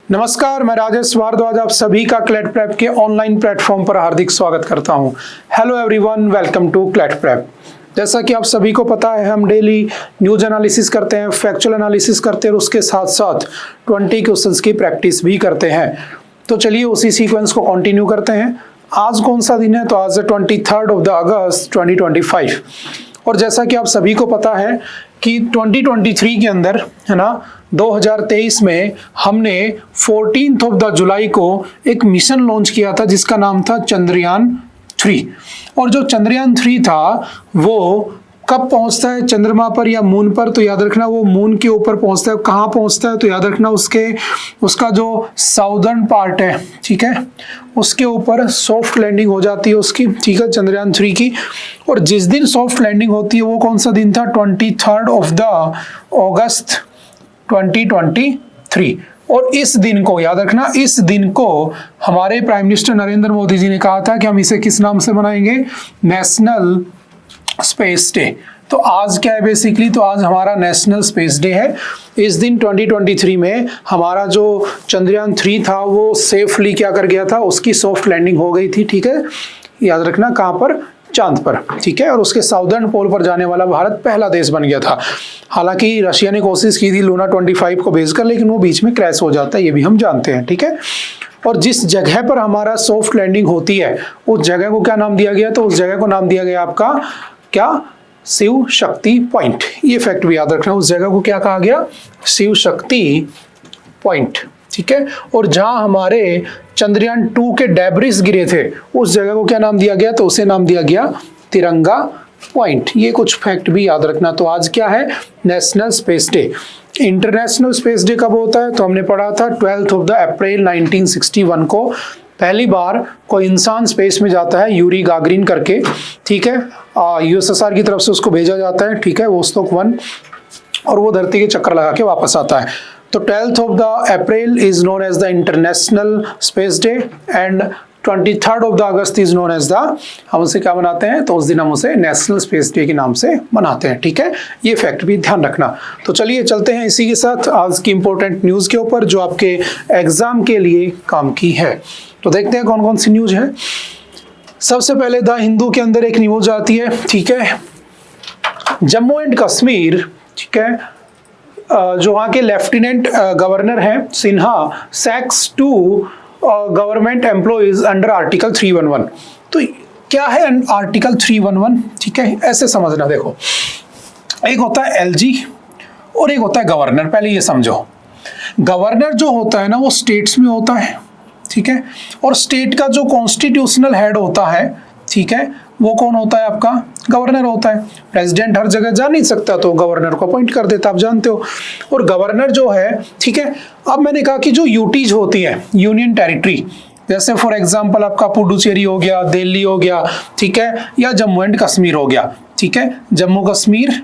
नमस्कार, मैं राजेश भारद्वाज आप सभी का क्लैट प्रेप के ऑनलाइन प्लेटफॉर्म पर हार्दिक स्वागत करता हूं। Hello everyone, welcome to CLAT prep. जैसा कि आप सभी को पता है, हम डेली न्यूज एनालिसिस करते हैं, फैक्चुअल एनालिसिस करते हैं और उसके साथ साथ 20 क्वेश्चंस की प्रैक्टिस भी करते हैं। तो चलिए उसी सीक्वेंस को कंटिन्यू करते हैं। आज कौन सा दिन है? तो आज है 23 अगस्त 2025। और जैसा कि आप सभी को पता है कि 2023 के अंदर है ना 2023 में हमने 14 जुलाई को एक मिशन लॉन्च किया था जिसका नाम था चंद्रयान 3। और जो चंद्रयान 3 था वो कब पहुंचता है चंद्रमा पर या मून पर? तो याद रखना वो मून के ऊपर पहुंचता है। कहाँ पहुंचता है? तो याद रखना उसका जो साउदर्न पार्ट है, ठीक है, उसके ऊपर सॉफ्ट लैंडिंग हो जाती है उसकी, ठीक है, चंद्रयान 3 की। और जिस दिन सॉफ्ट लैंडिंग होती है वो कौन सा दिन था? 23 अगस्त 2023। और इस दिन को याद रखना, इस दिन को हमारे प्राइम मिनिस्टर नरेंद्र मोदी जी ने कहा था कि हम इसे किस नाम से मनाएंगे? National space day. तो आज क्या है बेसिकली? तो आज हमारा नेशनल स्पेस डे है। इस दिन 2023 में हमारा जो चंद्रयान 3 था वो सेफली क्या कर गया था? उसकी सॉफ्ट लैंडिंग हो गई थी, ठीक है। याद रखना कहाँ पर? चांद पर, ठीक है। और उसके साउदर्न पोल पर जाने वाला भारत पहला देश बन गया था। हालांकि रशिया ने कोशिश की थी लूना 25 को भेजकर, लेकिन वो बीच में क्रैश हो जाता है, ये भी हम जानते हैं, ठीक है। और जिस जगह पर हमारा सॉफ्ट लैंडिंग होती है उस जगह को क्या नाम दिया गया? तो उस जगह को नाम दिया गया आपका क्या? शिव शक्ति पॉइंट। ये फैक्ट भी याद रखना, उस जगह को क्या कहा गया? शिव शक्ति पॉइंट, ठीक है। और जहां हमारे चंद्रयान 2 के डेब्रिस गिरे थे उस जगह को क्या नाम दिया गया? तो उसे नाम दिया गया तिरंगा पॉइंट। ये कुछ फैक्ट भी याद रखना। तो आज क्या है? National space day. International space day कब होता है? तो हमने पढ़ा था 12 अप्रैल 1961 को पहली बार कोई इंसान स्पेस में जाता है, यूरी गागरिन करके, ठीक है। यूएसएसआर की तरफ से उसको भेजा जाता है, ठीक है, वोस्तोक 1, और वो धरती के चक्कर लगा के वापस आता है। तो 12 April is known as the international space day and 23 August is known as the, हम उसे क्या मनाते हैं? तो उस दिन हम उसे नेशनल स्पेस डे के नाम से मनाते हैं, ठीक है। ये फैक्ट भी ध्यान रखना। तो चलिए चलते हैं इसी के साथ आज की इंपॉर्टेंट न्यूज के ऊपर जो आपके एग्जाम के लिए काम की है। तो देखते हैं कौन कौन सी न्यूज है। सबसे पहले द हिंदू के अंदर एक न्यूज आती है, ठीक है। जम्मू एंड कश्मीर, ठीक है, जो वहाँ के लेफ्टिनेंट गवर्नर हैं Sinha, sacks two government employees under article 311। तो क्या है आर्टिकल 311? ठीक है, ऐसे समझना। देखो, एक होता है एलजी और एक होता है गवर्नर। पहले ये समझो, गवर्नर जो होता है ना वो स्टेट्स में होता है, ठीक है। और स्टेट का जो कॉन्स्टिट्यूशनल हेड होता है, ठीक है, वो कौन होता है? आपका गवर्नर होता है। प्रेसिडेंट हर जगह जा नहीं सकता तो गवर्नर को अपॉइंट कर देता, आप जानते हो। और गवर्नर जो है, ठीक है, अब मैंने कहा कि जो यूटीज होती है, यूनियन टेरिटरी, जैसे फॉर एग्जांपल आपका पुडुचेरी हो गया, दिल्ली हो गया, ठीक है, या जम्मू एंड कश्मीर हो गया, ठीक है, जम्मू कश्मीर,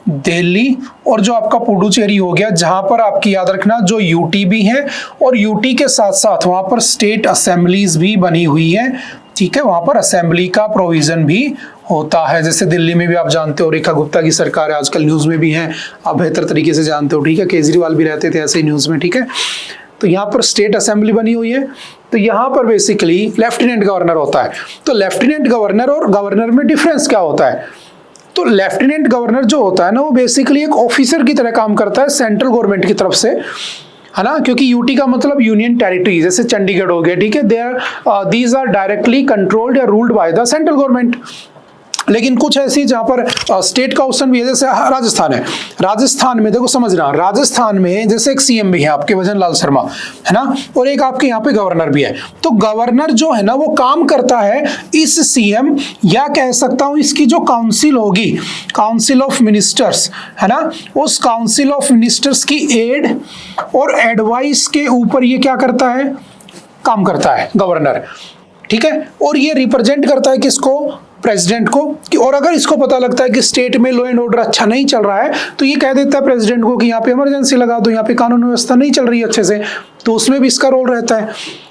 दिल्ली और जो आपका पुडुचेरी हो गया, जहां पर आपकी याद रखना जो यूटी भी है और यूटी के साथ साथ वहां पर स्टेट असेंबलीज भी बनी हुई है, ठीक है। वहां पर असेंबली का प्रोविजन भी होता है। जैसे दिल्ली में भी आप जानते हो रेखा गुप्ता की सरकार है, आजकल न्यूज में भी है, आप बेहतर तरीके से जानते हो, ठीक है। केजरीवाल भी रहते थे ऐसे न्यूज में, ठीक है। तो यहाँ पर स्टेट असेंबली बनी हुई है। तो यहाँ पर बेसिकली लेफ्टिनेंट गवर्नर होता है। तो लेफ्टिनेंट गवर्नर और गवर्नर में डिफरेंस क्या होता है? तो लेफ्टिनेंट गवर्नर जो होता है ना वो बेसिकली एक ऑफिसर की तरह काम करता है सेंट्रल गवर्नमेंट की तरफ से, है ना। क्योंकि यूटी का मतलब यूनियन टेरिटरी, जैसे चंडीगढ़ हो गया, ठीक है, दीज आर डायरेक्टली कंट्रोल्ड या ruled by the central government. लेकिन कुछ ऐसी जहां पर स्टेट का ऑप्शन भी है, जैसे राजस्थान है। राजस्थान में देखो, समझना, राजस्थान में जैसे एक सीएम भी है आपके भजन लाल शर्मा, है ना, और एक आपके यहाँ पे गवर्नर भी है। तो गवर्नर जो है ना वो काम करता है इस सीएम, या कह सकता हूं इसकी जो काउंसिल होगी, काउंसिल ऑफ मिनिस्टर्स, है ना, उस काउंसिल ऑफ मिनिस्टर्स की एड और एडवाइस के ऊपर ये क्या करता है? काम करता है गवर्नर, ठीक है। और ये रिप्रेजेंट करता है किसको? प्रेसिडेंट को। और अगर इसको पता लगता है कि स्टेट में लॉ एंड ऑर्डर अच्छा नहीं चल रहा है तो ये कह देता है प्रेसिडेंट को कि यहाँ पे इमरजेंसी लगा दो, यहाँ पे कानून व्यवस्था नहीं चल रही है अच्छे से, तो उसमें भी इसका रोल रहता है।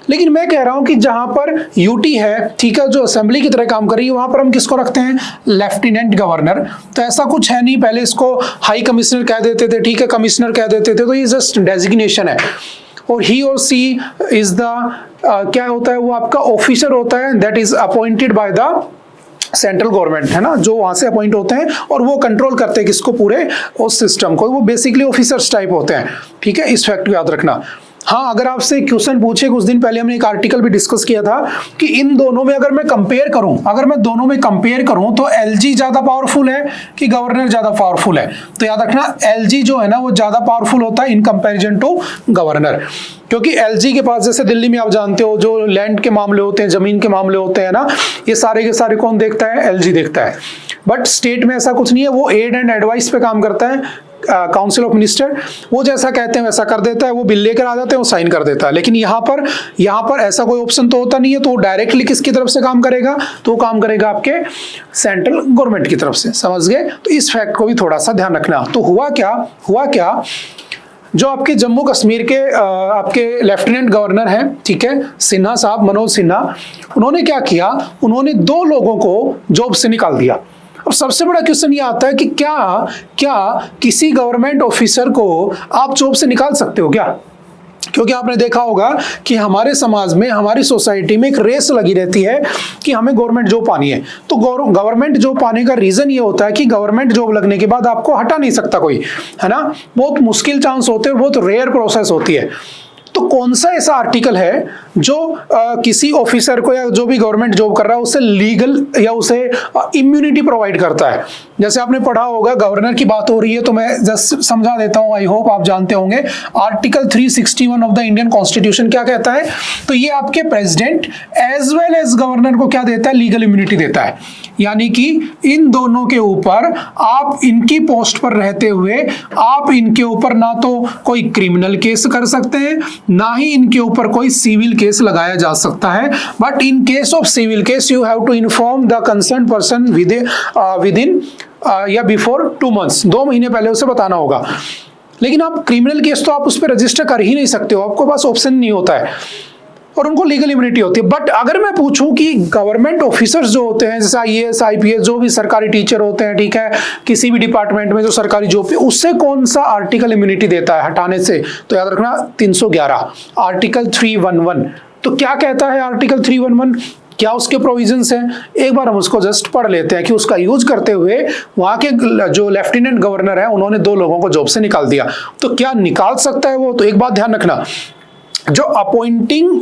लेकिन मैं कह रहा हूं कि जहां पर यूटी है, ठीक है, जो असेंबली की तरह काम कर रही है, वहां पर हम किसको रखते हैं? Lieutenant governor. तो ऐसा कुछ है नहीं, पहले इसको हाई कमिश्नर कह देते थे, ठीक है, कमिश्नर कह देते थे, तो ये जस्ट डेजिग्नेशन है। और ही और सी इज द क्या होता है, वो आपका ऑफिसर होता है that is appointed by the central government, है ना, जो वहां से अपॉइंट होते हैं और वो कंट्रोल करते हैं किसको, पूरे उस सिस्टम को। वो बेसिकली ऑफिसर्स टाइप होते हैं, ठीक है, इस फैक्ट को याद रखना। हाँ, अगर आपसे क्वेश्चन पूछे, कुछ दिन पहले हमने एक आर्टिकल भी डिस्कस किया था कि इन दोनों में अगर मैं दोनों में कंपेयर करूं तो एलजी ज्यादा पावरफुल है कि गवर्नर ज्यादा पावरफुल है, तो याद रखना एलजी जो है ना वो ज्यादा पावरफुल होता है इन कंपैरिजन टू गवर्नर, क्योंकि एलजी के पास, जैसे दिल्ली में आप जानते हो, जो लैंड के मामले होते हैं, जमीन के मामले होते हैं ना, ये सारे के सारे कौन देखता है, एलजी देखता है। बट स्टेट में ऐसा कुछ नहीं है, वो एड एंड एडवाइस पे काम करता है, काउंसिल ऑफ मिनिस्टर, वो जैसा कहते हैं वैसा कर देता है, वो बिल लेकर आ जाते हैं, वो साइन कर देता है। लेकिन यहाँ पर ऐसा कोई ऑप्शन तो होता नहीं है, तो वो डायरेक्टली किसकी तरफ से काम करेगा, तो वो काम करेगा आपके सेंट्रल गवर्नमेंट की तरफ से, समझ गए। तो इस फैक्ट को भी थोड़ा सा ध्यान रखना। तो हुआ क्या, जो आपके जम्मू कश्मीर के आपके लेफ्टिनेंट गवर्नर हैं, ठीक है, सिन्हा साहब, मनोज सिन्हा, उन्होंने क्या किया, उन्होंने 2 लोगों को जॉब से निकाल दिया। अब सबसे बड़ा क्वेश्चन ये आता है कि क्या किसी गवर्नमेंट ऑफिसर को आप जॉब से निकाल सकते हो क्या? क्योंकि आपने देखा होगा कि हमारे समाज में, हमारी सोसाइटी में एक रेस लगी रहती है कि हमें गवर्नमेंट जॉब पानी है। तो गवर्नमेंट जॉब पाने का रीजन ये होता है कि गवर्नमेंट जॉब लगने के बाद आपको हटा नहीं सकता कोई, है ना, बहुत मुश्किल चांस होते हैं, बहुत रेयर प्रोसेस होती है। तो कौन सा ऐसा आर्टिकल है जो किसी ऑफिसर को या जो भी गवर्नमेंट जॉब कर रहा है उसे लीगल या उसे इम्यूनिटी प्रोवाइड करता है? जैसे आपने पढ़ा होगा, गवर्नर की बात हो रही है तो मैं जस्ट समझा देता हूं, आई होप आप जानते होंगे। Article 361 of the Indian constitution क्या कहता है, तो ये आपके president as well as governor को क्या देता है, लीगल इम्यूनिटी देता है। यानी कि इन दोनों के ऊपर आप इनकी पोस्ट पर रहते हुए आप इनके ऊपर ना तो कोई क्रिमिनल केस कर सकते हैं, ना ही इनके ऊपर कोई सिविल केस लगाया जा सकता है। But in case of civil case you have to inform the concern person within या बिफोर 2 months, 2 महीने पहले उसे बताना होगा। लेकिन आप क्रिमिनल केस तो आप उस पर रजिस्टर कर ही नहीं सकते हो, आपको पास ऑप्शन नहीं होता है, और उनको लीगल इम्यूनिटी होती है। बट अगर मैं पूछूं कि गवर्नमेंट ऑफिसर्स जो होते हैं, जैसे IAS IPS, जो भी सरकारी टीचर होते हैं, ठीक है, किसी भी डिपार्टमेंट में जो सरकारी जॉब पे, उससे कौन सा आर्टिकल इम्यूनिटी देता है हटाने से, तो याद रखना 311 आर्टिकल 311। तो क्या कहता है आर्टिकल 311, क्या उसके प्रोविजंस हैं, एक बार हम उसको जस्ट पढ़ लेते हैं कि उसका यूज करते हुए वहां के जो लेफ्टिनेंट गवर्नर है उन्होंने 2 लोगों को जॉब से निकाल दिया, तो क्या निकाल सकता है वो? तो एक बात ध्यान रखना, जो अपॉइंटिंग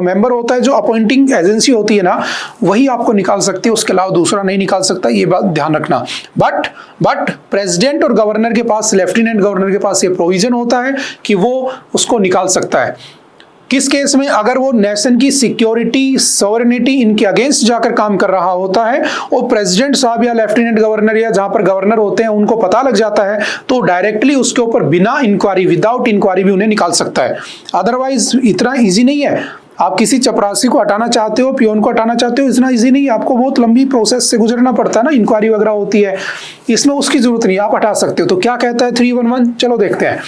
मेंबर होता है, जो अपॉइंटिंग एजेंसी होती है ना, वही आपको निकाल सकती है, उसके अलावा दूसरा नहीं निकाल सकता, ये बात ध्यान रखना। बट प्रेसिडेंट और गवर्नर के पास, लेफ्टिनेंट गवर्नर के पास ये प्रोविजन होता है कि वो उसको निकाल सकता है। किस केस में? अगर वो नेशन की सिक्योरिटी, सॉवरेनिटी इनके अगेंस्ट जाकर काम कर रहा होता है और प्रेसिडेंट साहब या लेफ्टिनेंट गवर्नर या जहां पर गवर्नर होते हैं उनको पता लग जाता है, तो डायरेक्टली उसके ऊपर बिना इंक्वायरी, विदाउट इंक्वायरी भी उन्हें निकाल सकता है। अदरवाइज इतना इजी नहीं है। आप किसी चपरासी को हटाना चाहते हो, पियोन को हटाना चाहते हो, इतना इजी नहीं है, आपको बहुत लंबी प्रोसेस से गुजरना पड़ता है ना, इंक्वायरी वगैरह होती है, इसमें उसकी जरूरत नहीं, आप हटा सकते हो। तो क्या कहता है 311, चलो देखते हैं।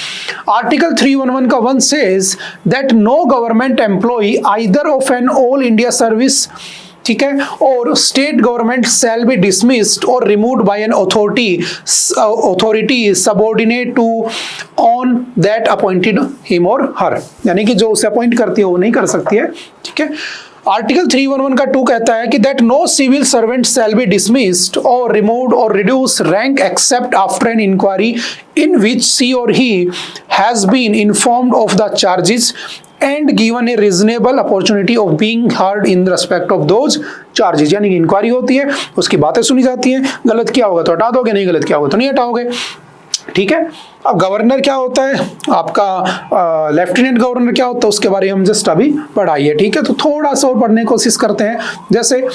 आर्टिकल 311 का 1 says that no government employee either of an all India service, ठीक है, और state government shall be dismissed और removed by an authority subordinate to on that appointed him or her, यानी कि जो उसे अपॉइंट करती है वो नहीं कर सकती है, ठीक है। आर्टिकल 311 का 2 कहता है कि that no civil servant shall be dismissed और removed or reduce rank except after an inquiry in which she or he has been informed of the charges and given a reasonable opportunity of being heard in respect of those charges। यानी कि inquiry होती है, उसकी बातें सुनी जाती हैं, गलत किया होगा तो हटा दोगे, नहीं गलत किया होगा तो नहीं हटाओगे, ठीक है। अब गवर्नर क्या होता है आपका, लेफ्टिनेंट गवर्नर क्या होता है, उसके बारे में हम जस्ट अभी पढ़ाई है, ठीक है। तो थोड़ा सा और पढ़ने की कोशिश करते हैं। जैसे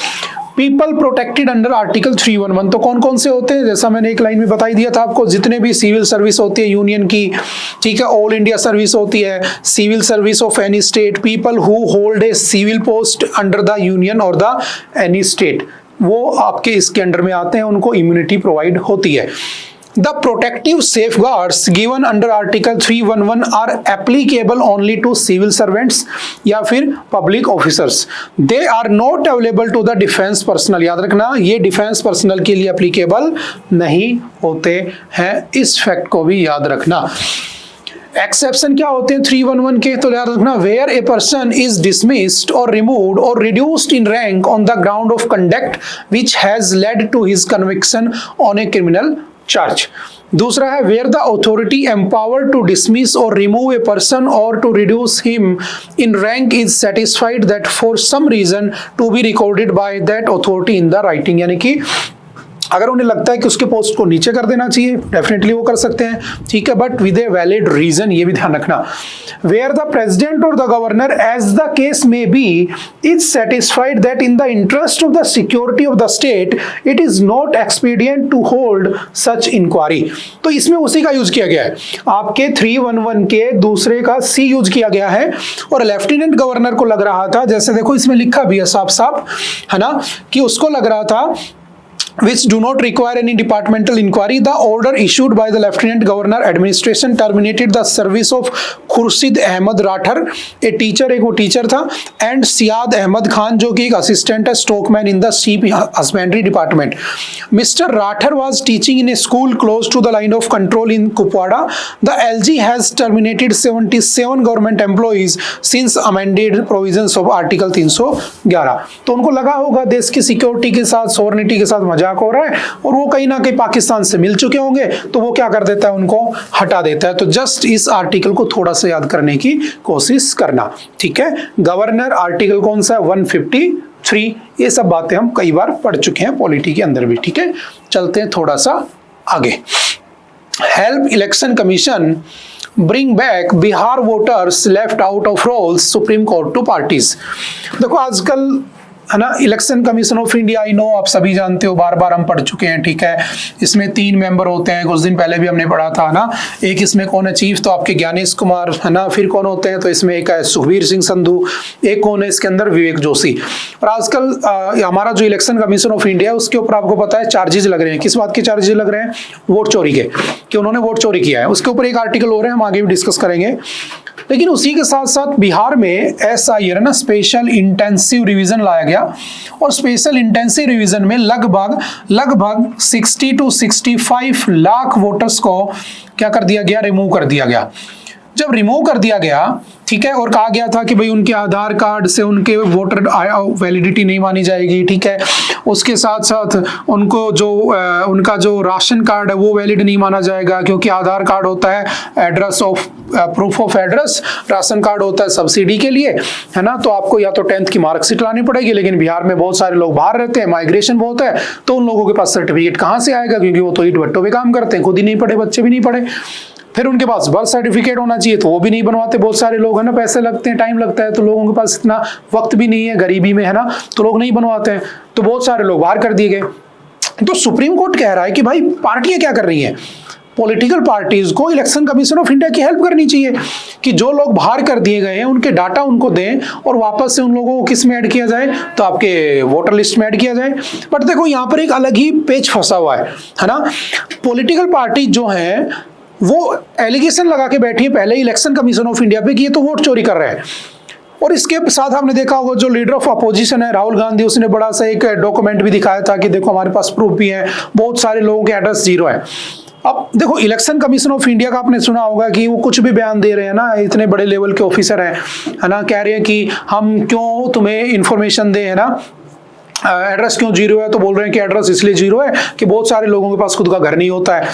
पीपल प्रोटेक्टेड अंडर आर्टिकल 311, तो कौन कौन से होते हैं? जैसा मैंने एक लाइन में बता ही दिया था आपको, जितने भी सिविल सर्विस होती है यूनियन की, ठीक है, ऑल इंडिया सर्विस होती है, civil service of any state, people who hold a civil post under the union और द एनी स्टेट, वो आपके इसके अंडर में आते हैं, उनको इम्यूनिटी प्रोवाइड होती है। The protective safeguards given under Article 311 are applicable only to civil servants या फिर public officers. They are not available to the defense personnel। याद रखना, ये डिफेंस पर्सनल के लिए applicable नहीं होते हैं, इस फैक्ट को भी याद रखना। एक्सेप्शन क्या होते हैं 311 के, तो याद रखना, where a person is dismissed और रिमूव्ड और reduced in rank on the ground of conduct which has led to his conviction on a criminal charge. दूसरा है where the authority empowered to dismiss और रिमूव ए पर्सन और to reduce him in rank is satisfied that for some reason to be recorded by that authority in the writing, यानी कि अगर उन्हें लगता है कि उसके पोस्ट को नीचे कर देना चाहिए, डेफिनेटली वो कर सकते हैं, ठीक है, but with a valid reason, ये भी ध्यान रखना। वेयर द प्रेसिडेंट और the governor as the case may be is satisfied that in the interest of the security of the state it is not expedient to hold such inquiry. तो इसमें उसी का use किया गया है, आपके 311 के दूसरे का सी यूज किया गया है। और लेफ्टिनेंट गवर्नर को लग रहा था, जैसे देखो इसमें लिखा भी है साफ साफ, है ना, कि उसको लग रहा था which do not require any departmental inquiry. The order issued by the Lieutenant Governor Administration terminated the service of Khurshid Ahmed Rathar, a teacher, एक वो टीचर था, and Siad Ahmed Khan जो कि एक असिस्टेंट है stockman in the sheep husbandry department. Mr. Rathar was teaching in a school close to the line of control in Kupwara. The LG has terminated 77 government employees since amended provisions of Article 311. तो उनको लगा होगा देश की security के साथ, sovereignty के साथ मजाक हो रहा है और वो कहीं ना कहीं पाकिस्तान से मिल चुके होंगे, तो वो क्या कर देता है, उनको हटा देता है। तो जस्ट इस आर्टिकल को थोड़ा सा याद करने की कोशिश करना, ठीक है। गवर्नर आर्टिकल कौन सा है, 153। ये सब बातें हम कई बार पढ़ चुके हैं पॉलिटी के अंदर भी, ठीक है। चलते हैं थोड़ा सा आगे। Help election commission bring back Bihar voters left out of rolls supreme court to parties. देखो आजकल, है ना, election commission of India, I know आप सभी जानते हो, बार बार हम पढ़ चुके हैं, ठीक है। इसमें 3 मेंबर होते हैं, कुछ दिन पहले भी हमने पढ़ा था ना। एक इसमें कौन है चीफ, तो आपके ज्ञानेश कुमार, है ना। फिर कौन होते हैं, तो इसमें एक है सुखबीर सिंह संधू, एक कौन है इसके अंदर, विवेक जोशी। और आजकल हमारा जो इलेक्शन कमीशन ऑफ इंडिया है उसके ऊपर आपको पता है चार्जेस लग रहे हैं। किस बात के चार्जेस लग रहे हैं, वोट चोरी के, कि उन्होंने वोट चोरी किया है। उसके ऊपर एक आर्टिकल हो रहे हैं, हम आगे भी डिस्कस करेंगे। लेकिन उसी के साथ साथ बिहार में SIR ना, स्पेशल इंटेंसिव रिवीजन लाया गया, और स्पेशल इंटेंसिव रिवीजन में लगभग 60 to 65 लाख वोटर्स को क्या कर दिया गया, रिमूव कर दिया गया। जब रिमूव कर दिया गया, ठीक है, और कहा गया था कि भाई उनके आधार कार्ड से उनके वोटर वैलिडिटी नहीं मानी जाएगी, ठीक है। उसके साथ साथ उनको जो उनका जो राशन कार्ड है वो वैलिड नहीं माना जाएगा, क्योंकि आधार कार्ड होता है address of proof of address, ration card होता है सब्सिडी के लिए, है ना। तो आपको या तो 10th की मार्कशीट लानी पड़ेगी, लेकिन बिहार में बहुत सारे लोग बाहर रहते हैं, माइग्रेशन बहुत है, तो उन लोगों के पास सर्टिफिकेट कहाँ से आएगा, क्योंकि वो तो ईट भट्टों पे काम करते हैं, खुद ही नहीं पढ़े, बच्चे भी नहीं पढ़े। फिर उनके पास बर्थ सर्टिफिकेट होना चाहिए, तो वो भी नहीं बनवाते बहुत सारे लोग, है ना। पैसे लगते हैं, टाइम लगता है, तो लोगों के पास इतना वक्त भी नहीं है, गरीबी में, है ना, तो लोग नहीं बनवाते हैं, तो बहुत सारे लोग बाहर कर दिए गए। तो सुप्रीम कोर्ट कह रहा है कि भाई पार्टियां क्या कर रही हैं, पॉलिटिकल पार्टीज को इलेक्शन कमीशन ऑफ इंडिया की हेल्प करनी चाहिए, कि जो लोग बाहर कर दिए गए हैं उनके डाटा उनको दें और वापस से उन लोगों को किस में ऐड किया जाए, तो आपके वोटर लिस्ट में ऐड किया जाए। बट देखो यहाँ पर एक अलग ही पेच फंसा हुआ है ना। पॉलिटिकल पार्टी जो है वो एलिगेशन लगा के बैठी है पहले इलेक्शन कमीशन ऑफ इंडिया पे कि ये तो वोट चोरी कर रहे हैं। और इसके साथ आपने देखा होगा जो लीडर ऑफ अपोजिशन है राहुल गांधी, उसने बड़ा सा एक डॉक्यूमेंट भी दिखाया था कि देखो हमारे पास प्रूफ भी है, बहुत सारे लोगों के एड्रेस 0 है। अब देखो इलेक्शन कमीशन ऑफ इंडिया का आपने सुना होगा कि वो कुछ भी बयान दे रहे हैं ना, इतने बड़े लेवल के ऑफिसर हैं, है ना, कह रहे हैं कि हम क्यों तुम्हें इंफॉर्मेशन दें, है ना, एड्रेस क्यों 0 है, तो बोल रहे हैं कि एड्रेस इसलिए 0 है कि बहुत सारे लोगों के पास खुद का घर नहीं होता है।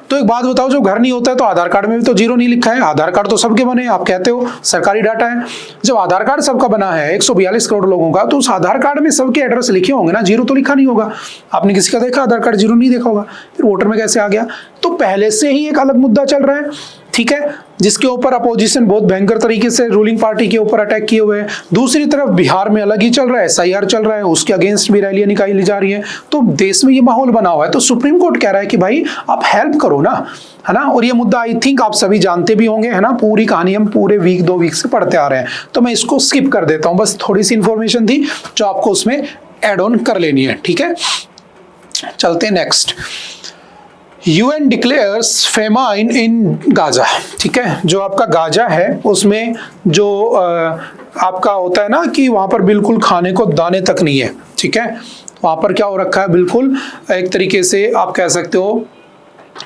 तो एक बात बताओ, जो घर नहीं होता है तो आधार कार्ड में भी तो 0 नहीं लिखा है, आधार कार्ड तो सबके बने हैं, आप कहते हो सरकारी डाटा है। जब आधार कार्ड सबका बना है 142 करोड़ लोगों का, तो उस आधार कार्ड में सबके एड्रेस लिखे होंगे ना, 0 तो लिखा नहीं होगा। आपने किसी का देखा आधार कार्ड 0 नहीं देखा होगा, फिर वोटर में कैसे आ गया। तो पहले से ही एक अलग मुद्दा चल रहा है, ठीक है, जिसके ऊपर अपोजिशन बहुत भयंकर तरीके से रूलिंग पार्टी के ऊपर अटैक किए हुए हैं। दूसरी तरफ बिहार में अलग ही चल रहा है, SIR चल रहा है, उसके अगेंस्ट भी रैलियां निकाली जा रही है। तो देश में ये माहौल बना हुआ है, तो सुप्रीम कोर्ट कह रहा है कि भाई आप हेल्प करो ना, है ना। और ये मुद्दा आई थिंक आप सभी जानते भी होंगे, है ना, पूरी कहानी हम पूरे वीक 2 वीक से पढ़ते आ रहे हैं, तो मैं इसको स्किप कर देता हूं। बस थोड़ी सी इंफॉर्मेशन थी जो आपको उसमें एड ऑन कर लेनी है, ठीक है। चलते हैं next. UN declares famine in Gaza, ठीक है। जो आपका गाजा है उसमें जो आपका होता है ना कि वहां पर बिल्कुल खाने को दाने तक नहीं है, ठीक है। वहां पर क्या हो रखा है, बिल्कुल एक तरीके से आप कह सकते हो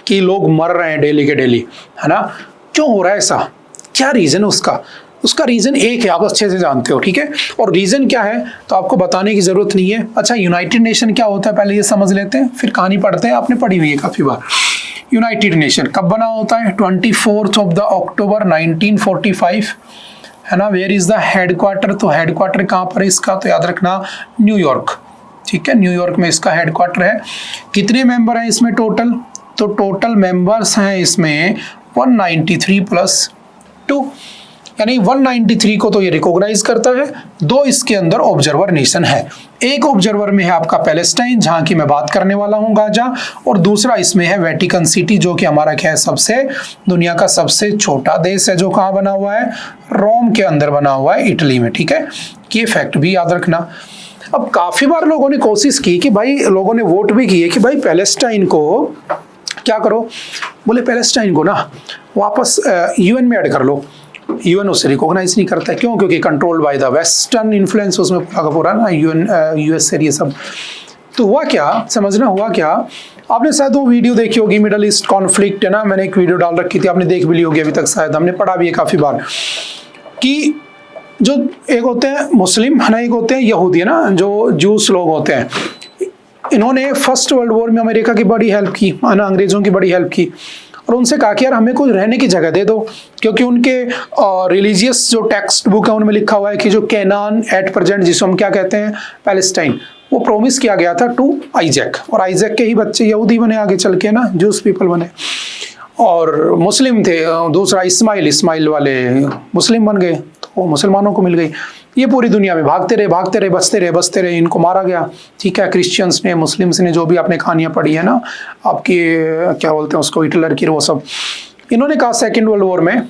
कि लोग मर रहे हैं डेली के डेली, है ना। क्यों हो रहा है ऐसा, क्या रीजन उसका? उसका रीजन एक है, आप अच्छे से जानते हो, ठीक है। और रीजन क्या है तो आपको बताने की जरूरत नहीं है। अच्छा, यूनाइटेड नेशन क्या होता है पहले ये समझ लेते हैं, फिर कहानी पढ़ते हैं, आपने पढ़ी हुई है काफी बार। यूनाइटेड नेशन कब बना होता है? 24 अक्टूबर 1945, है ना। Where is the headquarter? तो हेडक्वार्टर कहाँ पर है इसका? तो याद रखना न्यूयॉर्क, ठीक है, न्यूयॉर्क में इसका हेडक्वार्टर है। कितने मेंबर हैं इसमें टोटल? तो टोटल मेंबर्स हैं इसमें 193 प्लस 2, यानी 193 को तो ये रिकॉग्नाइज करता है। 2 इसके अंदर ऑब्जर्वर नेशन है। एक ऑब्जर्वर में है आपका पैलेस्टाइन, जहां की मैं बात करने वाला हूं, गाजा, और दूसरा इसमें है वेटिकन सिटी, जो कि हमारा क्या है, सबसे दुनिया का सबसे छोटा देश है, जो कहाँ बना हुआ है? रोम के अंदर बना हुआ है, इटली में, ठीक है। ये फैक्ट भी याद रखना। अब काफी बार लोगों ने कोशिश की कि भाई, लोगों ने वोट भी किए कि भाई पैलेस्टाइन को क्या करो, बोले पैलेस्टाइन को ना वापस यूएन में ऐड कर लो। यूएन उसे रिकॉग्नाइज नहीं करता है, क्यों? क्योंकि controlled by the western influence उसमें पूरा का पूरा ना, यूएन यूएस से ये सब। तो हुआ क्या, समझना हुआ क्या, आपने शायद वो वीडियो देखी होगी, मिडल ईस्ट कॉन्फ्लिक्ट, है ना, मैंने एक वीडियो डाल रखी थी, आपने देख भी ली होगी अभी तक, शायद हमने पढ़ा भी है काफी बार, कि जो एक होते हैं मुस्लिम, है ना, एक होते हैं यहूदी, है ना, जो जूस लोग होते हैं। इन्होंने फर्स्ट वर्ल्ड वॉर में अमेरिका की बड़ी हेल्प की, है ना, अंग्रेजों की बड़ी हेल्प की, और उनसे कहा कि यार हमें कोई रहने की जगह दे दो, क्योंकि उनके रिलीजियस जो टेक्स्ट बुक है उनमें लिखा हुआ है कि जो कैनान एट प्रेजेंट, जिसको हम क्या कहते हैं, पैलेस्टाइन, वो प्रोमिस किया गया था टू आइजैक, और आइजैक के ही बच्चे यहूदी बने आगे चल के, ना, जूस पीपल बने, और मुस्लिम थे दूसरा इस्माइल वाले मुस्लिम बन गए, तो वो मुसलमानों को मिल गई। ये पूरी दुनिया में भागते रहे, बसते रहे, इनको मारा गया, ठीक है। क्रिश्चियंस ने, मुस्लिम्स ने, जो भी आपने कहानियां पढ़ी है ना, आपकी क्या बोलते हैं उसको, हिटलर की, वो सब। इन्होंने कहा सेकेंड वर्ल्ड वॉर में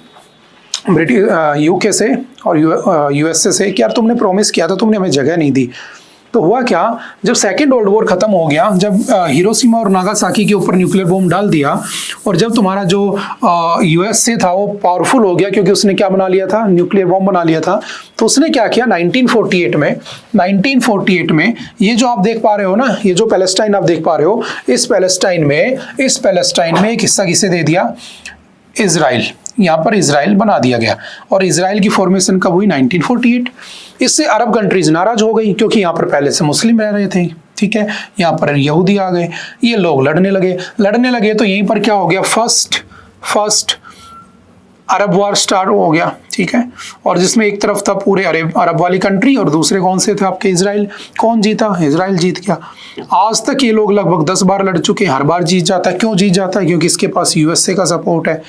ब्रिटिश यूके से और यूएसए से कि यार तुमने प्रॉमिस किया था, तुमने हमें जगह नहीं दी। तो हुआ क्या, जब सेकेंड वर्ल्ड वॉर खत्म हो गया, जब हिरोशिमा और नागासाकी के ऊपर न्यूक्लियर बॉम्ब डाल दिया, और जब तुम्हारा जो यूएसए था वो पावरफुल हो गया, क्योंकि उसने क्या बना लिया था, न्यूक्लियर बॉम्ब बना लिया था, तो उसने क्या किया 1948 में ये जो आप देख पा रहे हो ना, ये जो पैलेस्टाइन आप देख पा रहे हो, इस पैलेस्टाइन में एक हिस्सा किसे दे दिया? इजराइल। यहाँ पर इजराइल बना दिया गया, और इजराइल की फॉर्मेशन कब हुई? 1948। इससे अरब कंट्रीज नाराज हो गई, क्योंकि यहाँ पर पहले से मुस्लिम रह रहे थे, ठीक है, यहाँ पर यहूदी आ गए, ये लोग लड़ने लगे, तो यहीं पर क्या हो गया, फर्स्ट अरब वॉर स्टार्ट हो गया, ठीक है। और जिसमें एक तरफ था पूरे अरब वाली कंट्री, और दूसरे कौन से थे आपके? इजराइल। कौन जीता? इजराइल जीत गया। आज तक ये लोग लगभग 10 बार लड़ चुके हैं, हर बार जीत जाता है। क्यों जीत जाता है? क्योंकि इसके पास यूएसए का सपोर्ट है,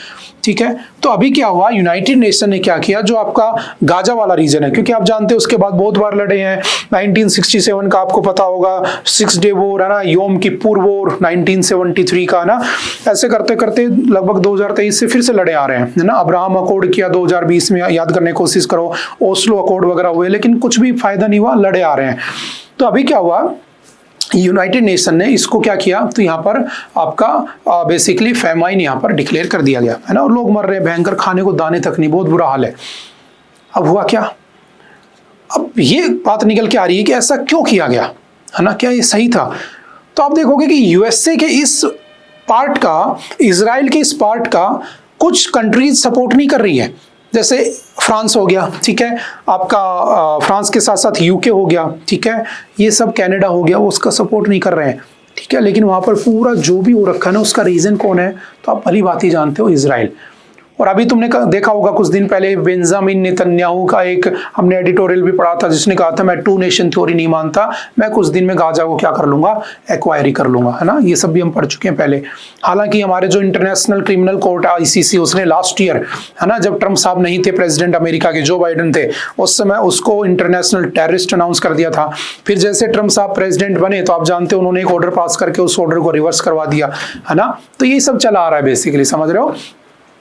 ठीक है। तो अभी क्या हुआ, यूनाइटेड नेशन ने क्या किया, जो आपका गाजा वाला रीजन है, क्योंकि आप जानते हैं उसके बाद बहुत बार लड़े हैं, 1967 का आपको पता होगा, 6 डे वॉर, है ना, योम किप्पुर वॉर 1973 का, ना, ऐसे करते करते लगभग 2023 से फिर से लड़े आ रहे हैं, है ना। अब्राहम अकॉर्ड किया 2020 में, याद करने की कोशिश करो, ओस्लो अकॉर्ड वगैरह हुए, लेकिन कुछ भी फायदा नहीं हुआ, लड़े आ रहे हैं। तो अभी क्या हुआ, यूनाइटेड नेशन ने इसको क्या किया, तो यहाँ पर आपका बेसिकली फेमाइन यहाँ पर डिक्लेयर कर दिया गया, है ना, और लोग मर रहे हैं, भयंकर, खाने को दाने तक नहीं, बहुत बुरा हाल है। अब हुआ क्या, अब ये बात निकल के आ रही है कि ऐसा क्यों किया गया, है ना, क्या ये सही था? तो आप देखोगे कि यूएसए के इस पार्ट का, इजराइल के इस पार्ट का कुछ कंट्रीज सपोर्ट नहीं कर रही है, जैसे फ्रांस हो गया, ठीक है, आपका फ्रांस के साथ साथ यूके हो गया, ठीक है, ये सब कनाडा हो गया, वो उसका सपोर्ट नहीं कर रहे हैं, ठीक है। लेकिन वहां पर पूरा जो भी हो रखा है ना, उसका रीजन कौन है, तो आप भली बात ही जानते हो, इजराइल। और अभी तुमने देखा होगा कुछ दिन पहले बेंजामिन नेतन्याहू का एक हमने एडिटोरियल भी पढ़ा था, जिसने कहा था मैं 2 नेशन थ्योरी नहीं मानता, मैं कुछ दिन में गाजा को क्या कर लूंगा, एक्वायर कर लूंगा, है ना। ये सब भी हम पढ़ चुके हैं पहले। हालांकि हमारे जो इंटरनेशनल क्रिमिनल कोर्ट आईसीसी, उसने लास्ट ईयर, है ना, जब ट्रम्प साहब नहीं थे प्रेसिडेंट अमेरिका के, जो बाइडेन थे, उस समय उसको इंटरनेशनल टेररिस्ट अनाउंस कर दिया था। फिर जैसे ट्रम्प साहब प्रेसिडेंट बने, तो आप जानते हो उन्होंने एक ऑर्डर पास करके उस ऑर्डर को रिवर्स करवा दिया, है ना। तो ये सब चला आ रहा है बेसिकली, समझ रहे हो।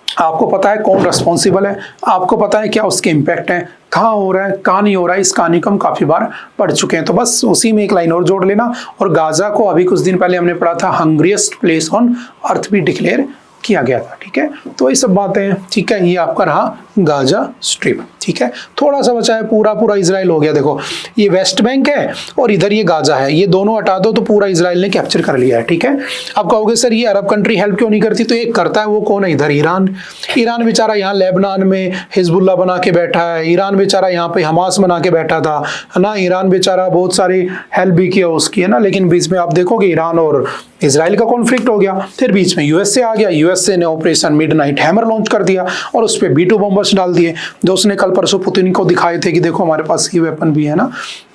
आपको पता है कौन रिस्पॉन्सिबल है, आपको पता है क्या उसके इम्पैक्ट है, कहाँ हो रहा है, कहाँ नहीं हो रहा है, इस कहानी को हम काफी बार पढ़ चुके हैं। तो बस उसी में एक लाइन और जोड़ लेना। और गाजा को अभी कुछ दिन पहले हमने पढ़ा था, हंग्रिएस्ट प्लेस ऑन अर्थ भी डिक्लेयर किया गया था। ठीक है, तो ये सब बातें हैं। ठीक है, ये आपका रहा गाजा स्ट्रिप। ठीक है, थोड़ा सा बचा है, पूरा पूरा इजराइल हो गया। देखो ये वेस्ट बैंक है और इधर ये गाजा है, ये दोनों हटा दो तो पूरा इजराइल ने कैप्चर कर लिया है। ठीक है, अब कहोगे सर ये अरब कंट्री हेल्प क्यों नहीं करती, तो एक करता है, वो कौन है, इधर ईरान। ईरान बेचारा यहाँ लेबनान में हिजबुल्ला बना के बैठा है, ईरान बेचारा यहाँ पे हमास बना के बैठा था, है ना। ईरान बेचारा बहुत सारी हेल्प भी किया उसकी, है ना, लेकिन बीच में आप देखोगे ईरान और इजराइल का कॉन्फ्लिक्ट हो गया। फिर बीच में यूएसए आ गया, यूएसए ने ऑपरेशन मिडनाइट हैमर लॉन्च कर दिया और उस पर B2 बॉम्बर्स डाल दिए, जो उसने कल परसों पुतिन को दिखाए थे कि देखो हमारे पास ये वेपन भी है ना।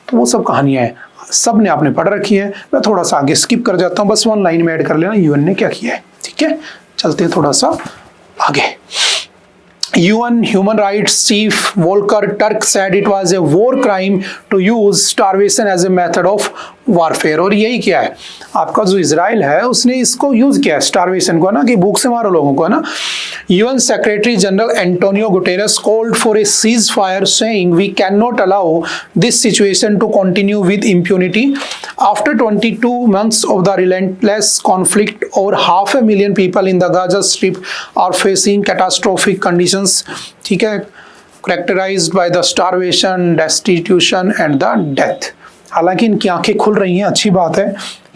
तो वो सब कहानियां हैं, सब ने आपने पढ़ रखी है। मैं थोड़ा सा आगे स्किप कर जाता हूँ, बस 1 लाइन में ऐड कर लेना यूएन ने क्या किया है। ठीक है, चलते हैं थोड़ा सा आगे। UN Human Rights Chief Volker Turk said it was a war crime to use starvation as a method of warfare। और यही क्या है, आपका जो इजराइल है उसने इसको यूज किया स्टारवेशन को, ना कि भूख से मारो लोगों को, है ना। UN Secretary General Antonio Guterres called for a ceasefire, saying we cannot allow this situation to continue with impunity. After 22 months of the relentless conflict, over 500,000 people in the Gaza Strip are facing catastrophic conditions, ठीक है, characterized by the starvation, destitution and the death। हालांकि इनकी आंखें खुल रही हैं, अच्छी बात है,